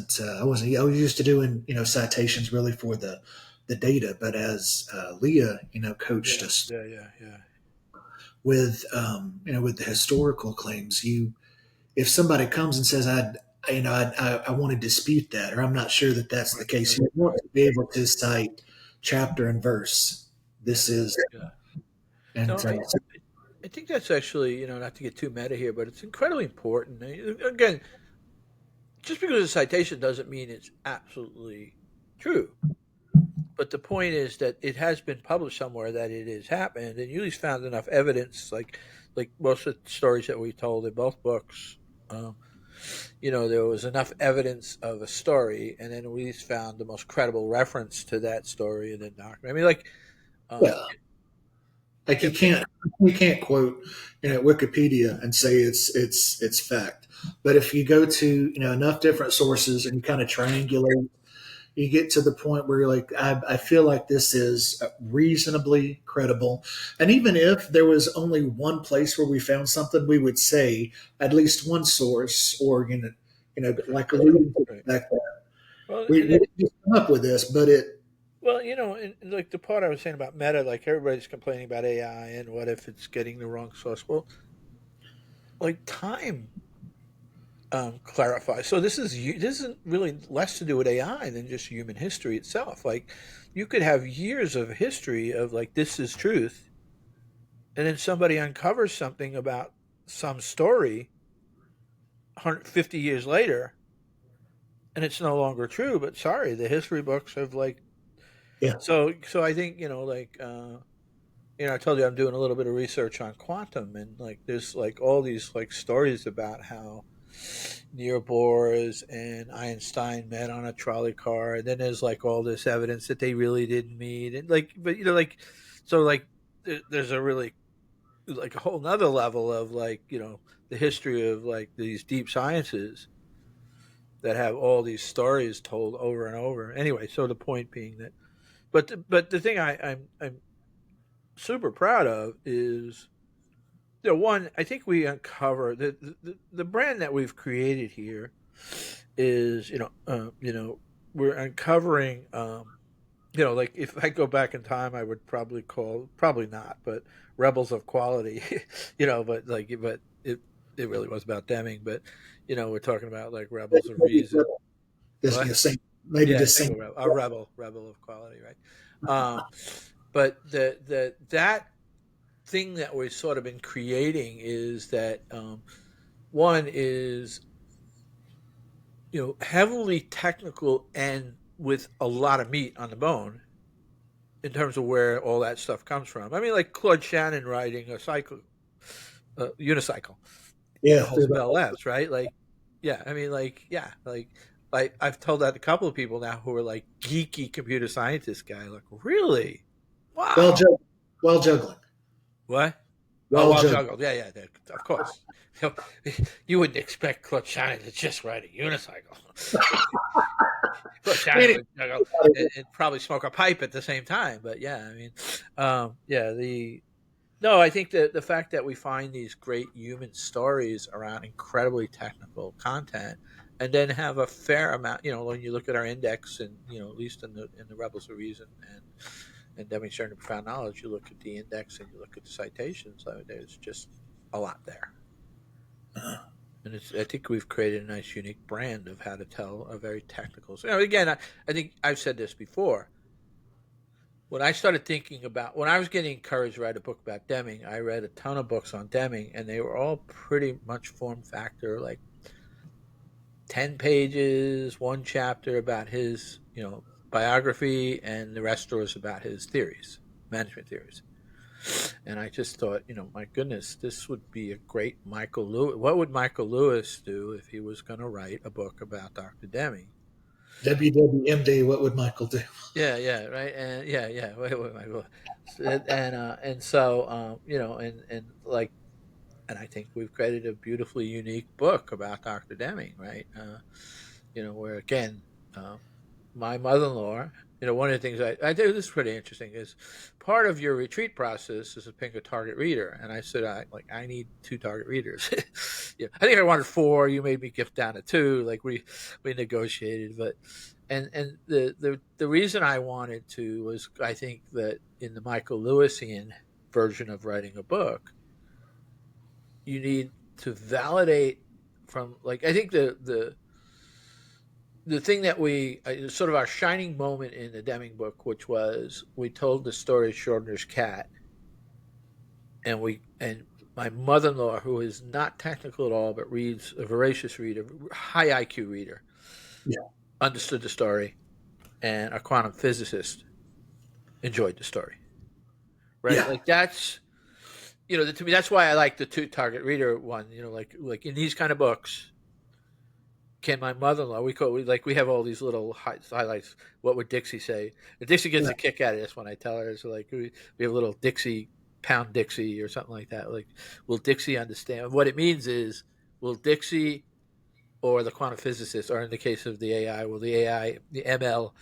S1: used to doing citations really for the data, but as Leah coached
S2: Yeah,
S1: us
S2: yeah, yeah, yeah.
S1: with the historical claims, if somebody comes and says I want to dispute that, or I'm not sure that that's the
S2: Right,
S1: case,
S2: right,
S1: you want
S2: right.
S1: to be able to cite chapter and verse. This
S2: Yeah,
S1: is
S2: yeah.
S1: and
S2: No, I think that's actually not to get too meta here, but it's incredibly important. Again, just because a citation doesn't mean it's absolutely true. But the point is that it has been published somewhere that it has happened, and you at least found enough evidence, like most of the stories that we told in both books. Um, there was enough evidence of a story, and then we at least found the most credible reference to that story, and then document. I mean, like, um,
S1: yeah, like
S2: it, it,
S1: you can't quote Wikipedia and say it's fact. But if you go to enough different sources and you kind of triangulate, you get to the point where you're like, I feel like this is reasonably credible. And even if there was only one place where we found something, we would say at least one source, or like alluding to
S2: right.
S1: the fact that
S2: Well,
S1: we
S2: and then,
S1: just come up with this, but it
S2: well, and like the part I was saying about meta, like everybody's complaining about AI and what if it's getting the wrong source? Well, like time clarify. So this isn't really less to do with AI than just human history itself. Like you could have years of history of like this is truth, and then somebody uncovers something about some story 150 years later, and it's no longer true. But sorry, the history books have like
S1: yeah
S2: so. I think I told you I'm doing a little bit of research on quantum, and like there's like all these like stories about how Niels Bohr and Einstein met on a trolley car, and then there's like all this evidence that they really didn't meet, and like, but so like there's a really like a whole nother level of like the history of like these deep sciences that have all these stories told over and over. Anyway, so the point being that, but the thing I'm super proud of is one, I think we uncover the brand that we've created here is we're uncovering like if I go back in time I would probably not, but rebels of quality, but it really was about Deming, but we're talking about like rebels of reason.
S1: this
S2: What?
S1: maybe
S2: Yeah,
S1: just
S2: single
S1: sing.
S2: rebel, a rebel of quality, right? But that thing that we've sort of been creating is that one is heavily technical and with a lot of meat on the bone in terms of where all that stuff comes from. I mean, like Claude Shannon writing a unicycle
S1: Yeah,
S2: that holds Bell Labs, right? Like, yeah, I mean, like, yeah, like I've told that to a couple of people now who are like geeky computer scientist guy, like, really?
S1: while
S2: Wow.
S1: juggling, while juggling,
S2: What? Oh,
S1: while
S2: well
S1: juggling.
S2: juggled. Yeah, yeah, of course. You wouldn't expect Claude Shannon to just ride a unicycle. Claude Shannon would juggle and probably smoke a pipe at the same time. But yeah, I mean, yeah, No, I think that the fact that we find these great human stories around incredibly technical content, and then have a fair amount, when you look at our index, and at least in the Rebels of Reason and Demonstrating Profound Knowledge, you look at the index and you look at the citations. There's just a lot there, and I think we've created a nice, unique brand of how to tell a very technical. So, again, I think I've said this before. When I started thinking about when I was getting encouraged to write a book about Deming, I read a ton of books on Deming, and they were all pretty much form factor, like 10 pages, one chapter about his biography, and the rest was about his theories, management theories. And I just thought, my goodness, this would be a great Michael Lewis. What would Michael Lewis do if he was going to write a book about Dr. Deming?
S1: WWMD, what would Michael do?
S2: Yeah, yeah, right, and yeah. Wait, Michael, and so and like, and I think we've created a beautifully unique book about Dr. Deming, right? Where again, uh, my mother-in-law, one of the things I do, this is pretty interesting, is part of your retreat process is to pick a target reader. And I said, I need 2 target readers. I think I wanted 4. You made me gift down to 2. Like we negotiated, but and the reason I wanted to was, I think that in the Michael Lewisian version of writing a book, you need to validate from, like, I think the thing that we sort of our shining moment in the Deming book, which was we told the story of Schrodinger's cat, and my mother-in-law, who is not technical at all but reads, a voracious reader, high IQ reader,
S1: Yeah.
S2: understood the story, and a quantum physicist enjoyed the story. Right,
S1: Yeah.
S2: like that's to me, that's why I like the 2 target reader one. Like in these kind of books, can my mother-in-law, we have all these little highlights. What would Dixie say? And Dixie gets
S1: Yeah.
S2: a kick out of this when I tell her. So, like, we have a little Dixie, pound Dixie or something like that. Like, will Dixie understand? What it means is, will Dixie or the quantum physicist, or in the case of the AI, will the AI, the ML,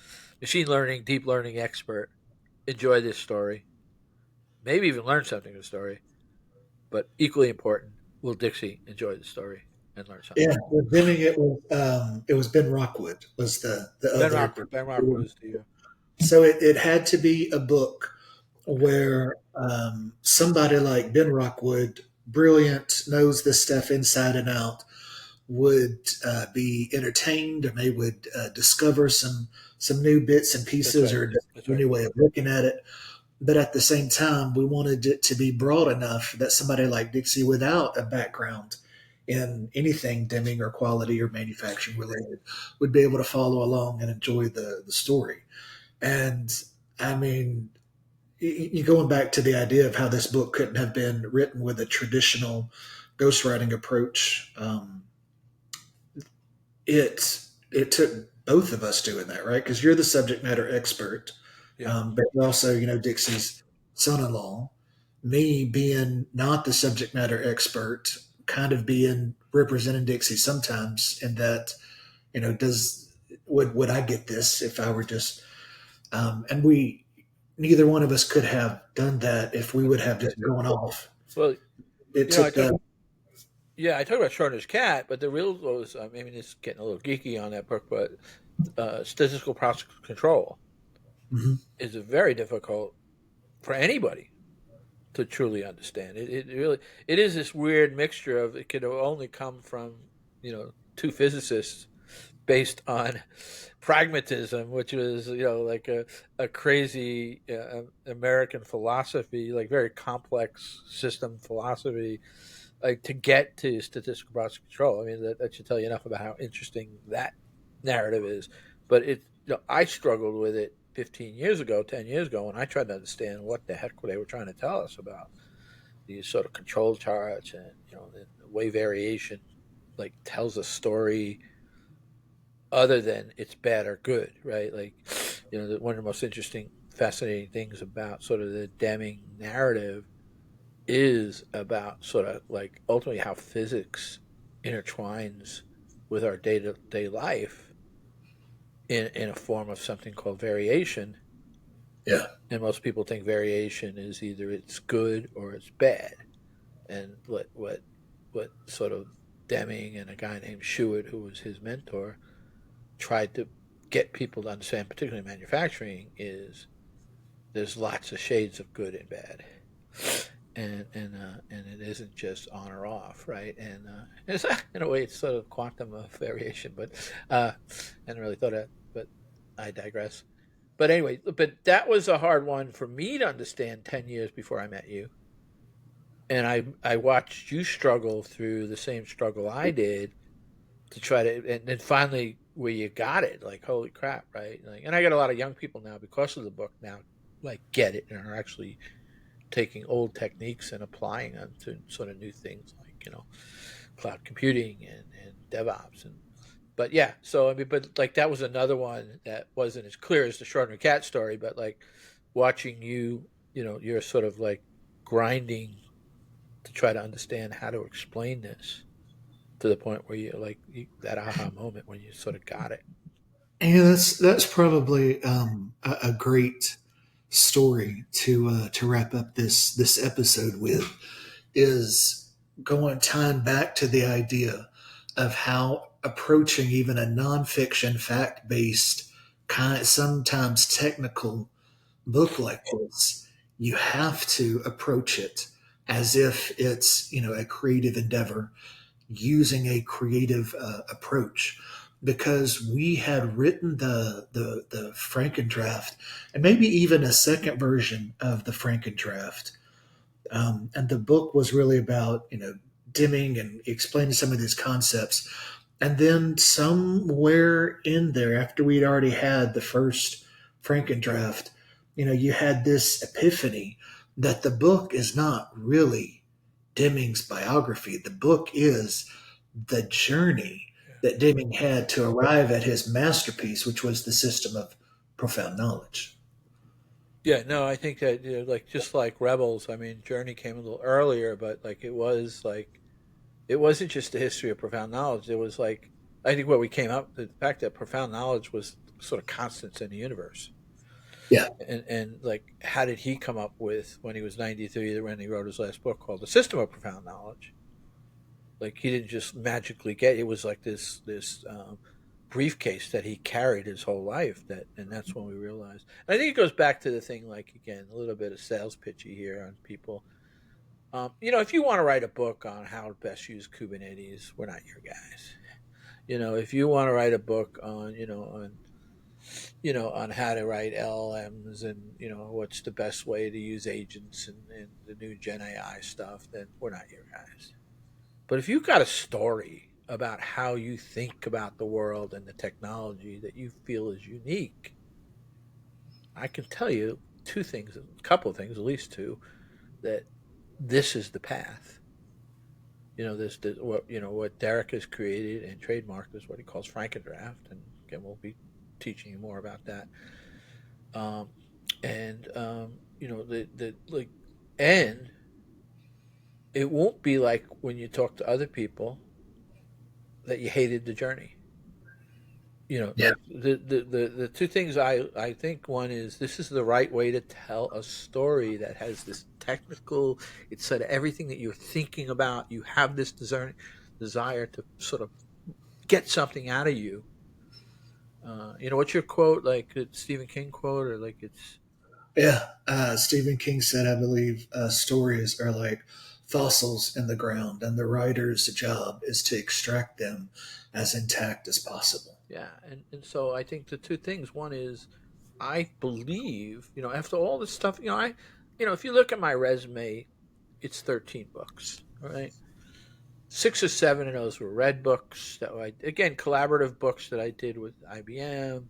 S2: machine learning, deep learning expert, enjoy this story? Maybe even learn something from the story. But equally important, will Dixie enjoy the story and learn something?
S1: Yeah. With Deming, it was Ben Rockwood was the
S2: Ben
S1: other.
S2: Rock, Ben Rock was the
S1: So it had to be a book where somebody like Ben Rockwood, brilliant, knows this stuff inside and out, would be entertained, and they would discover some new bits and
S2: That's
S1: pieces,
S2: right.
S1: or
S2: That's
S1: a
S2: right.
S1: new way of looking at it. But at the same time, we wanted it to be broad enough that somebody like Dixie, without a background in anything Deming or quality or manufacturing related, would be able to follow along and enjoy the story. And I mean, you going back to the idea of how this book couldn't have been written with a traditional ghostwriting approach. It took both of us doing that, right? Because you're the subject matter expert,
S2: Yeah.
S1: but you're also, Dixie's son-in-law. Me being not the subject matter expert, kind of being representing Dixie sometimes, in that, does would I get this if I were just and we neither one of us could have done that if we would have just gone off.
S2: Well,
S1: It
S2: I
S1: took
S2: talk.
S1: the
S2: Yeah, I talked about Schrodinger's cat, but the real was, I mean, it's getting a little geeky on that book, but statistical process control
S1: mhm.
S2: is very difficult for anybody to truly understand. It really, it is this weird mixture of, it could only come from 2 physicists based on pragmatism, which was like a crazy American philosophy, like very complex system philosophy, like to get to statistical process control. I mean, that should tell you enough about how interesting that narrative is. But I struggled with it 15 years ago, 10 years ago, when I tried to understand what the heck they were trying to tell us about these sort of control charts, and the way variation like tells a story other than it's bad or good, right? Like, one of the most interesting, fascinating things about sort of the Deming narrative is about sort of like ultimately how physics intertwines with our day to day life in a form of something called variation.
S1: Yeah.
S2: And most people think variation is either it's good or it's bad. And what sort of Deming and a guy named Schuett, who was his mentor, tried to get people to understand, particularly manufacturing, is there's lots of shades of good and bad, and it isn't just on or off, right? And it's, in a way, it's sort of quantum of variation, but I hadn't really thought of it. But I digress. But anyway, but that was a hard one for me to understand 10 years before I met you, and I watched you struggle through the same struggle I did to try to, and then finally where you got it, like holy crap, right? Like, and I got a lot of young people now because of the book now, like get it and are actually taking old techniques and applying them to sort of new things like cloud computing and DevOps and but yeah, so I mean, but like that was another one that wasn't as clear as the Schrodner cat story, but like watching you, you're sort of like grinding to try to understand how to explain this to the point where that aha moment when you sort of got it.
S1: And that's probably a great story to wrap up this episode with, is going time back to the idea of how approaching even a nonfiction fact based kind sometimes technical book like this, you have to approach it as if it's a creative endeavor, using a creative approach, because we had written the Frankendraft and maybe even a second version of the Frankendraft, and the book was really about dimming and explaining some of these concepts. And then somewhere in there, after we'd already had the first Frankendraft, you had this epiphany that the book is not really Deming's biography. The book is the journey that Deming had to arrive at his masterpiece, which was the system of profound knowledge.
S2: Yeah, no, I think that like just like Rebels, I mean, Journey came a little earlier, but like it wasn't just the history of profound knowledge. It was like I think what we came up the fact that profound knowledge was sort of constants in the universe.
S1: Yeah,
S2: And like how did he come up with when he was 93 when he wrote his last book called The System of Profound Knowledge? Like he didn't just magically get it was like this briefcase that he carried his whole life and that's when we realized. And I think it goes back to the thing like again a little bit of sales pitchy here on people. If you want to write a book on how to best use Kubernetes, we're not your guys. If you want to write a book on on how to write LLMs and what's the best way to use agents and the new Gen AI stuff, then we're not your guys. But if you've got a story about how you think about the world and the technology that you feel is unique, I can tell you two things, a couple of things, at least two, that this is the path. What Derek has created and trademarked is what he calls Frankendraft, and again we'll be teaching you more about that. Um, and the like, and it won't be like when you talk to other people that you hated the journey.
S1: yeah,
S2: Like the two things I think one is this is the right way to tell a story that has this technical, it's sort of everything that you're thinking about, you have this desire to sort of get something out of you. What's your quote, like it's Stephen King quote or like it's
S1: yeah. Stephen King said, I believe stories are like fossils in the ground, and the writer's job is to extract them as intact as possible.
S2: yeah, and so I think the two things, one is I believe, after all this stuff, if you look at my resume, it's 13 books, right? 6 or 7 of those were red books that I again collaborative books that I did with IBM.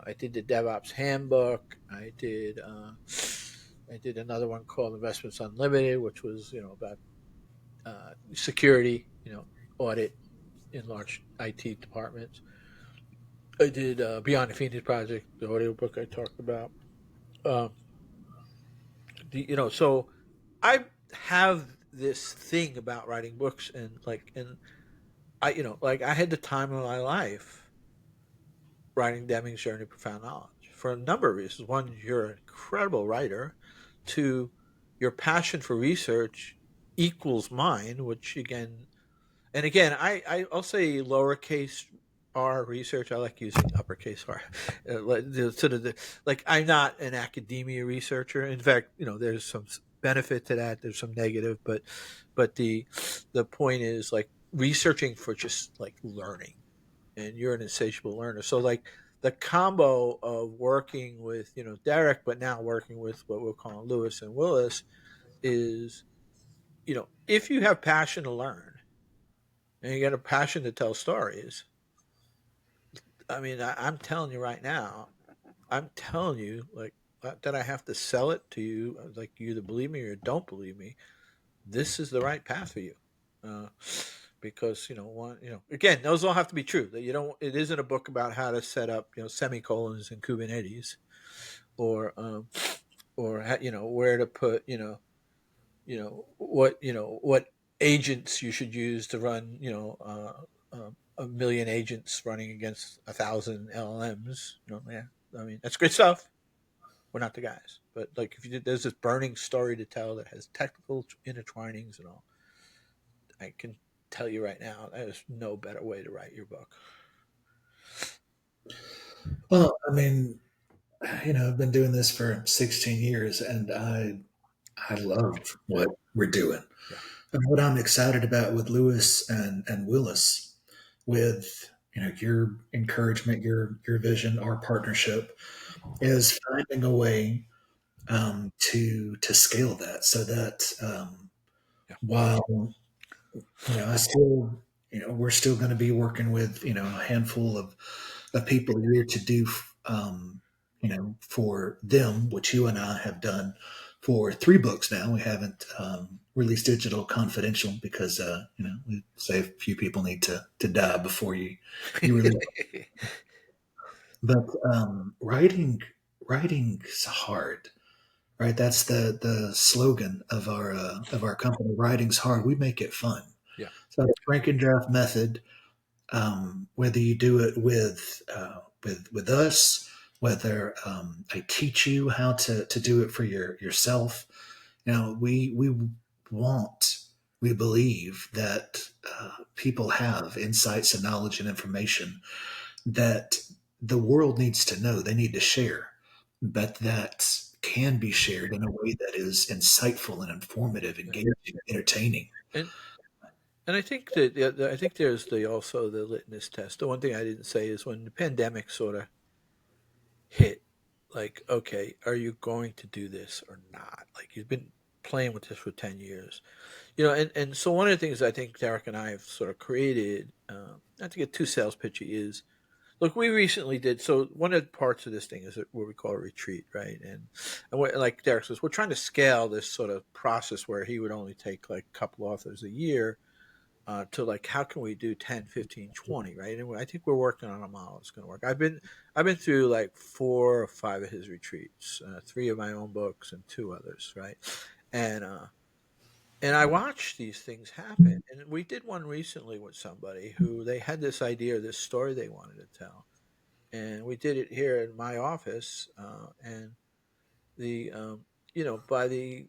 S2: I did the DevOps handbook. I did another one called Investments Unlimited, which was about security, audit in large IT departments. I did Beyond the Phoenix Project, the audio book I talked about. Um, so I have this thing about writing books and I had the time of my life writing Deming's Journey to Profound Knowledge for a number of reasons. One, you're an incredible writer. Two, your passion for research equals mine, which again, and again, I'll say lowercase r research. I like using uppercase r. Like I'm not an academia researcher. In fact, there's some benefit to that. There's some negative, but the point is like researching for just like learning, and you're an insatiable learner. So like the combo of working with Derek, but now working with what we're calling Lewis and Willis is if you have passion to learn and you got a passion to tell stories. I mean, I'm telling you right now, I'm telling you, like, that I have to sell it to you, like, you either believe me or don't believe me. This is the right path for you, uh, because again, those all have to be true. That you don't. It isn't a book about how to set up, semicolons in Kubernetes, or where to put, what agents you should use to run a million agents running against 1,000 LLMs. Yeah, I mean that's great stuff. We're not the guys, but like if you did, there's this burning story to tell that has technical intertwinings and all. I can tell you right now, there's no better way to write your book.
S1: Well, I mean, I've been doing this for 16 years, and I love what we're doing.
S2: Yeah,
S1: And what I'm excited about with Lewis and Willis, with your encouragement, your vision, our partnership, is finding a way to scale that, so that
S2: yeah,
S1: while I still we're still going to be working with a handful of people a year to do for them, which you and I have done for 3 books now. We haven't released Digital Confidential because we say a few people need to die before you release. But writing's hard, right? That's the slogan of our company. Writing's hard. We make it fun.
S2: yeah,
S1: So the Frank and Draft method, whether you do it with us, whether I teach you how to do it for yourself. We want, we believe that people have insights and knowledge and information that the world needs to know. They need to share, but that can be shared in a way that is insightful and informative,
S2: yeah.
S1: engaging, entertaining.
S2: And and I think that I think there's also the litmus test. The one thing I didn't say is when the pandemic sort of hit, like, okay, are you going to do this or not? Like you've been playing with this for 10 years, and so one of the things I think Derek and I have sort of created, not to get too sales pitchy, is look, we recently did. So one of the parts of this thing is what we call a retreat, right? And like Derek says, we're trying to scale this sort of process where he would only take like a couple authors a year, to like how can we do 10, 15, 20, right? And I think we're working on a model that's going to work. I've been through like 4 or 5 of his retreats, 3 of my own books and 2 others, right? And I watched these things happen. And we did one recently with somebody who they had this idea, this story they wanted to tell, and we did it here in my office. And the by the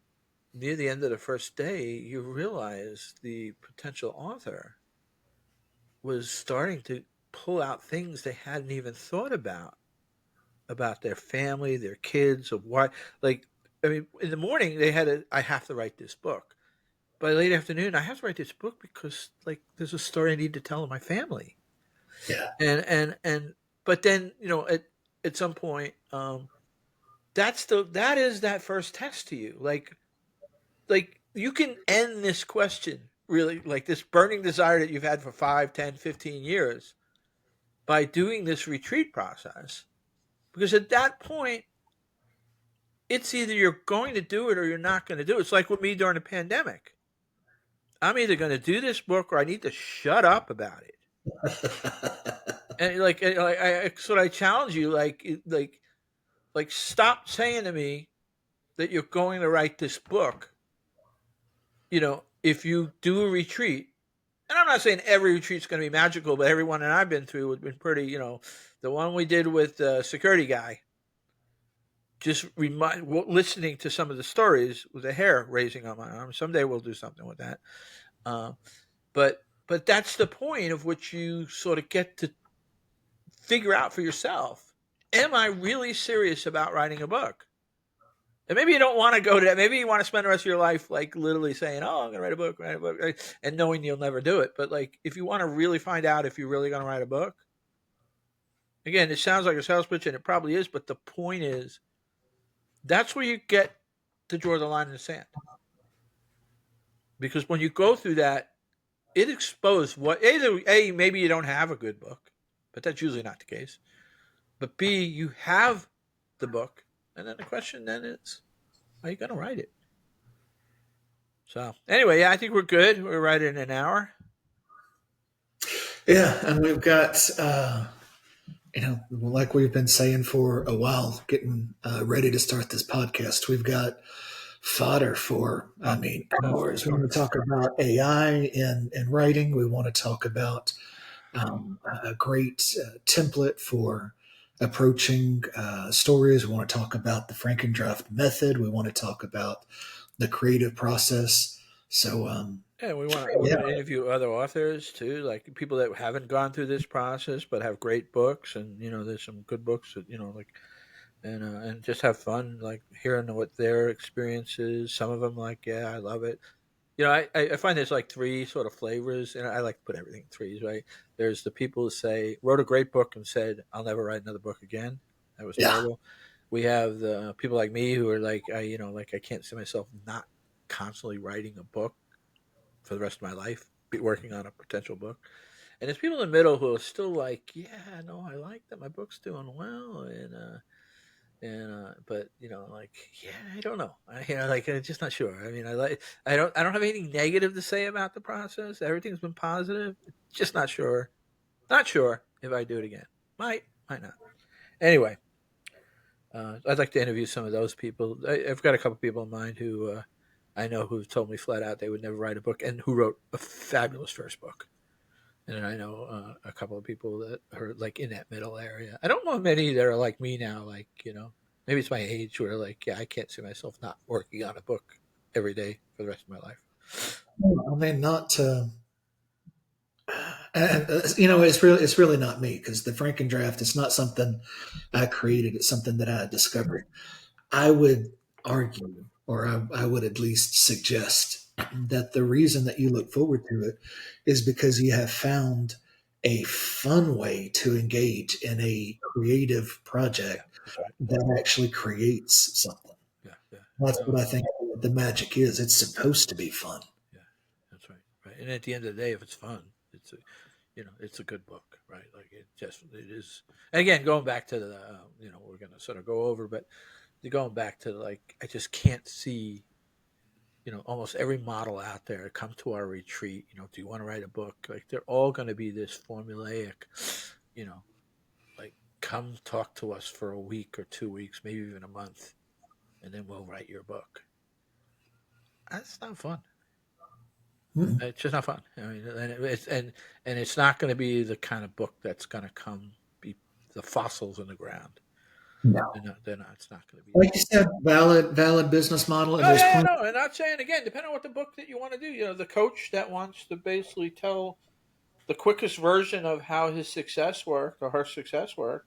S2: near the end of the first day, you realize the potential author was starting to pull out things they hadn't even thought about their family, their kids, of why. Like, I mean, in the morning they had I have to write this book. By late afternoon, I have to write this book because like there's a story I need to tell my family.
S1: Yeah.
S2: And but then at some point, that is that first test to you. Like you can end this question really, like this burning desire that you've had for 5, 10, 15 years by doing this retreat process, because at that point it's either you're going to do it or you're not going to do it. It's like with me during the pandemic. I'm either going to do this book or I need to shut up about it. And so I challenge you, like stop saying to me that you're going to write this book. If you do a retreat, And I'm not saying every retreat's going to be magical, but every one that I've been through has been pretty. The one we did with the security guy, just listening to some of the stories with the hair raising on my arm. Someday we'll do something with that. Uh, but that's the point of which you sort of get to figure out for yourself. Am I really serious about writing a book? And maybe you don't want to go to that. Maybe you want to spend the rest of your life like literally saying, "Oh, I'm going to write a book," right? And knowing you'll never do it. But like, if you want to really find out if you're really going to write a book, again, it sounds like a sales pitch, and it probably is. But the point is, that's where you get to draw the line in the sand. Because when you go through that, it exposed what either A, maybe you don't have a good book, but that's usually not the case. But B, you have the book, and then the question then is, are you going to write it? So anyway, yeah, I think we're good. We're right in an hour.
S1: Yeah, and we've got, like we've been saying for a while, getting ready to start this podcast. We've got fodder for, hours. We want to talk about AI in writing. We want to talk about a great template for approaching stories. We want to talk about the Frankendraft method. We want to talk about the creative process. So,
S2: Yeah, we're going to interview other authors too, like people that haven't gone through this process but have great books, and there's some good books that like, and just have fun, like hearing what their experience is. Some of them like, yeah, I love it. I find there's like three sort of flavors, and I like to put everything in threes, right? There's the people who say wrote a great book and said, "I'll never write another book again. That was
S1: yeah,
S2: terrible." We have the people like me who are like, I can't see myself not constantly writing a book for the rest of my life, be working on a potential book. And there's people in the middle who are still like, yeah, no, I like that my book's doing well, but like, yeah, I don't know, like I'm just not sure. I mean, I don't have anything negative to say about the process. Everything's been positive. Just not sure if I do it again. Might not. Anyway, I'd like to interview some of those people. I've got a couple people in mind who I know who've told me flat out they would never write a book, and who wrote a fabulous first book. And I know a couple of people that are like in that middle area. I don't know many that are like me now. Like maybe it's my age where like, yeah, I can't see myself not working on a book every day for the rest of my life.
S1: I mean, not. It's really not me because the Frankendraft is not something I created. It's something that I discovered. I would argue, or I would at least suggest, that the reason that you look forward to it is because you have found a fun way to engage in a creative
S2: Yeah,
S1: project
S2: that's right.
S1: that actually creates something.
S2: Yeah, yeah,
S1: That's what I think the magic is. It's supposed to be fun.
S2: yeah. That's right. Right. And at the end of the day, if it's fun, it's a good book, right? Like it is. And again, going back to the, we're going to sort of go over, but going back to like, I just can't see, almost every model out there come to our retreat. Do you want to write a book? Like they're all going to be this formulaic, you know, like come talk to us for a week or 2 weeks, maybe even a month, and then we'll write your book. That's not fun.
S1: Mm.
S2: It's just not fun. I mean, and it's not going to be the kind of book that's going to come be the fossils in the ground.
S1: No.
S2: They're not. It's not going to be
S1: Like
S2: that.
S1: you said, valid business model, and
S2: Oh
S1: there's
S2: yeah,
S1: plenty.
S2: no, and not saying again, depending on what the book that you want to do. The coach that wants to basically tell the quickest version of how his success worked or her success worked.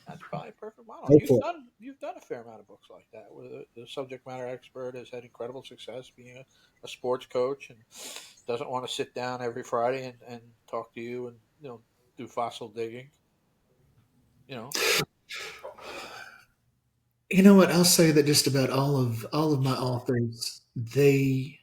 S2: That's probably a perfect model.
S1: Hopeful.
S2: You've done a fair amount of books like that, where the subject matter expert has had incredible success being a sports coach and doesn't want to sit down every Friday and talk to you and do fossil digging. You know,
S1: You know what? I'll say that just about all of my authors, I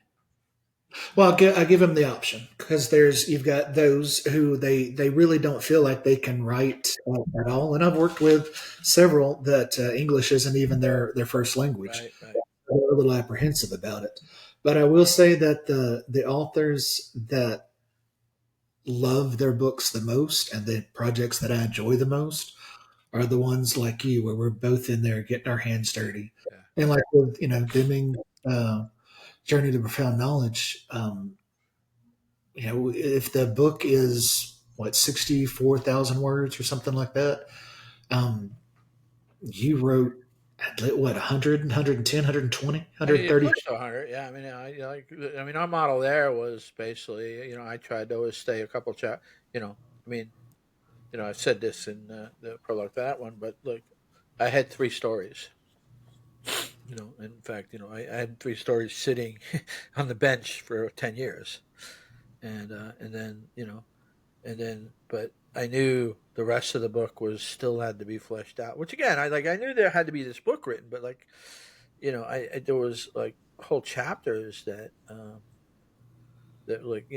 S1: give them the option because you've got those who they really don't feel like they can write at all, and I've worked with several that English isn't even their first language.
S2: right, right,
S1: They're a little apprehensive about it, but I will say that the authors that love their books the most and the projects that I enjoy the most are the ones like you, where we're both in there getting our hands dirty,
S2: yeah,
S1: and like with Deming, Journey to Profound Knowledge. if the book is what 64,000 words or something like that, um, you wrote what 100, 110, 120,
S2: I mean, it
S1: 130.
S2: close to 100. Yeah, I mean, I mean, our model there was basically, I tried to always stay a couple I mean, I said this in the prologue to that one, but look, I had three stories. In fact, I had three stories sitting on the bench for 10 years, and then but I knew the rest of the book was still had to be fleshed out. Which again, I knew there had to be this book written, but like, there was like whole chapters that like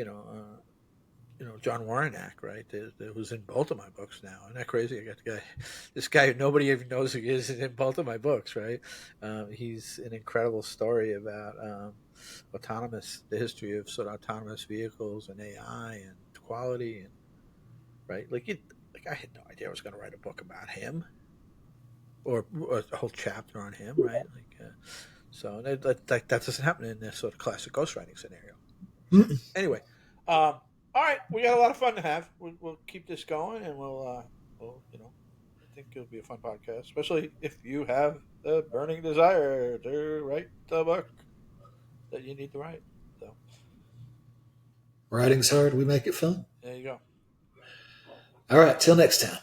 S2: John Warrenack, right? That was in both of my books now. Isn't that crazy? I got this guy who nobody even knows who he is in both of my books, right? He's an incredible story about the history of sort of autonomous vehicles and AI and quality, and right, like I had no idea I was going to write a book about him or a whole chapter on him, right? Like, so that doesn't happen in this sort of classic ghostwriting scenario. So anyway, all right, we got a lot of fun to have. We'll keep this going, and we'll I think it'll be a fun podcast, especially if you have the burning desire to write the book that you need to write. So
S1: Writing's hard. We make it fun.
S2: there you go.
S1: All right. Till next time.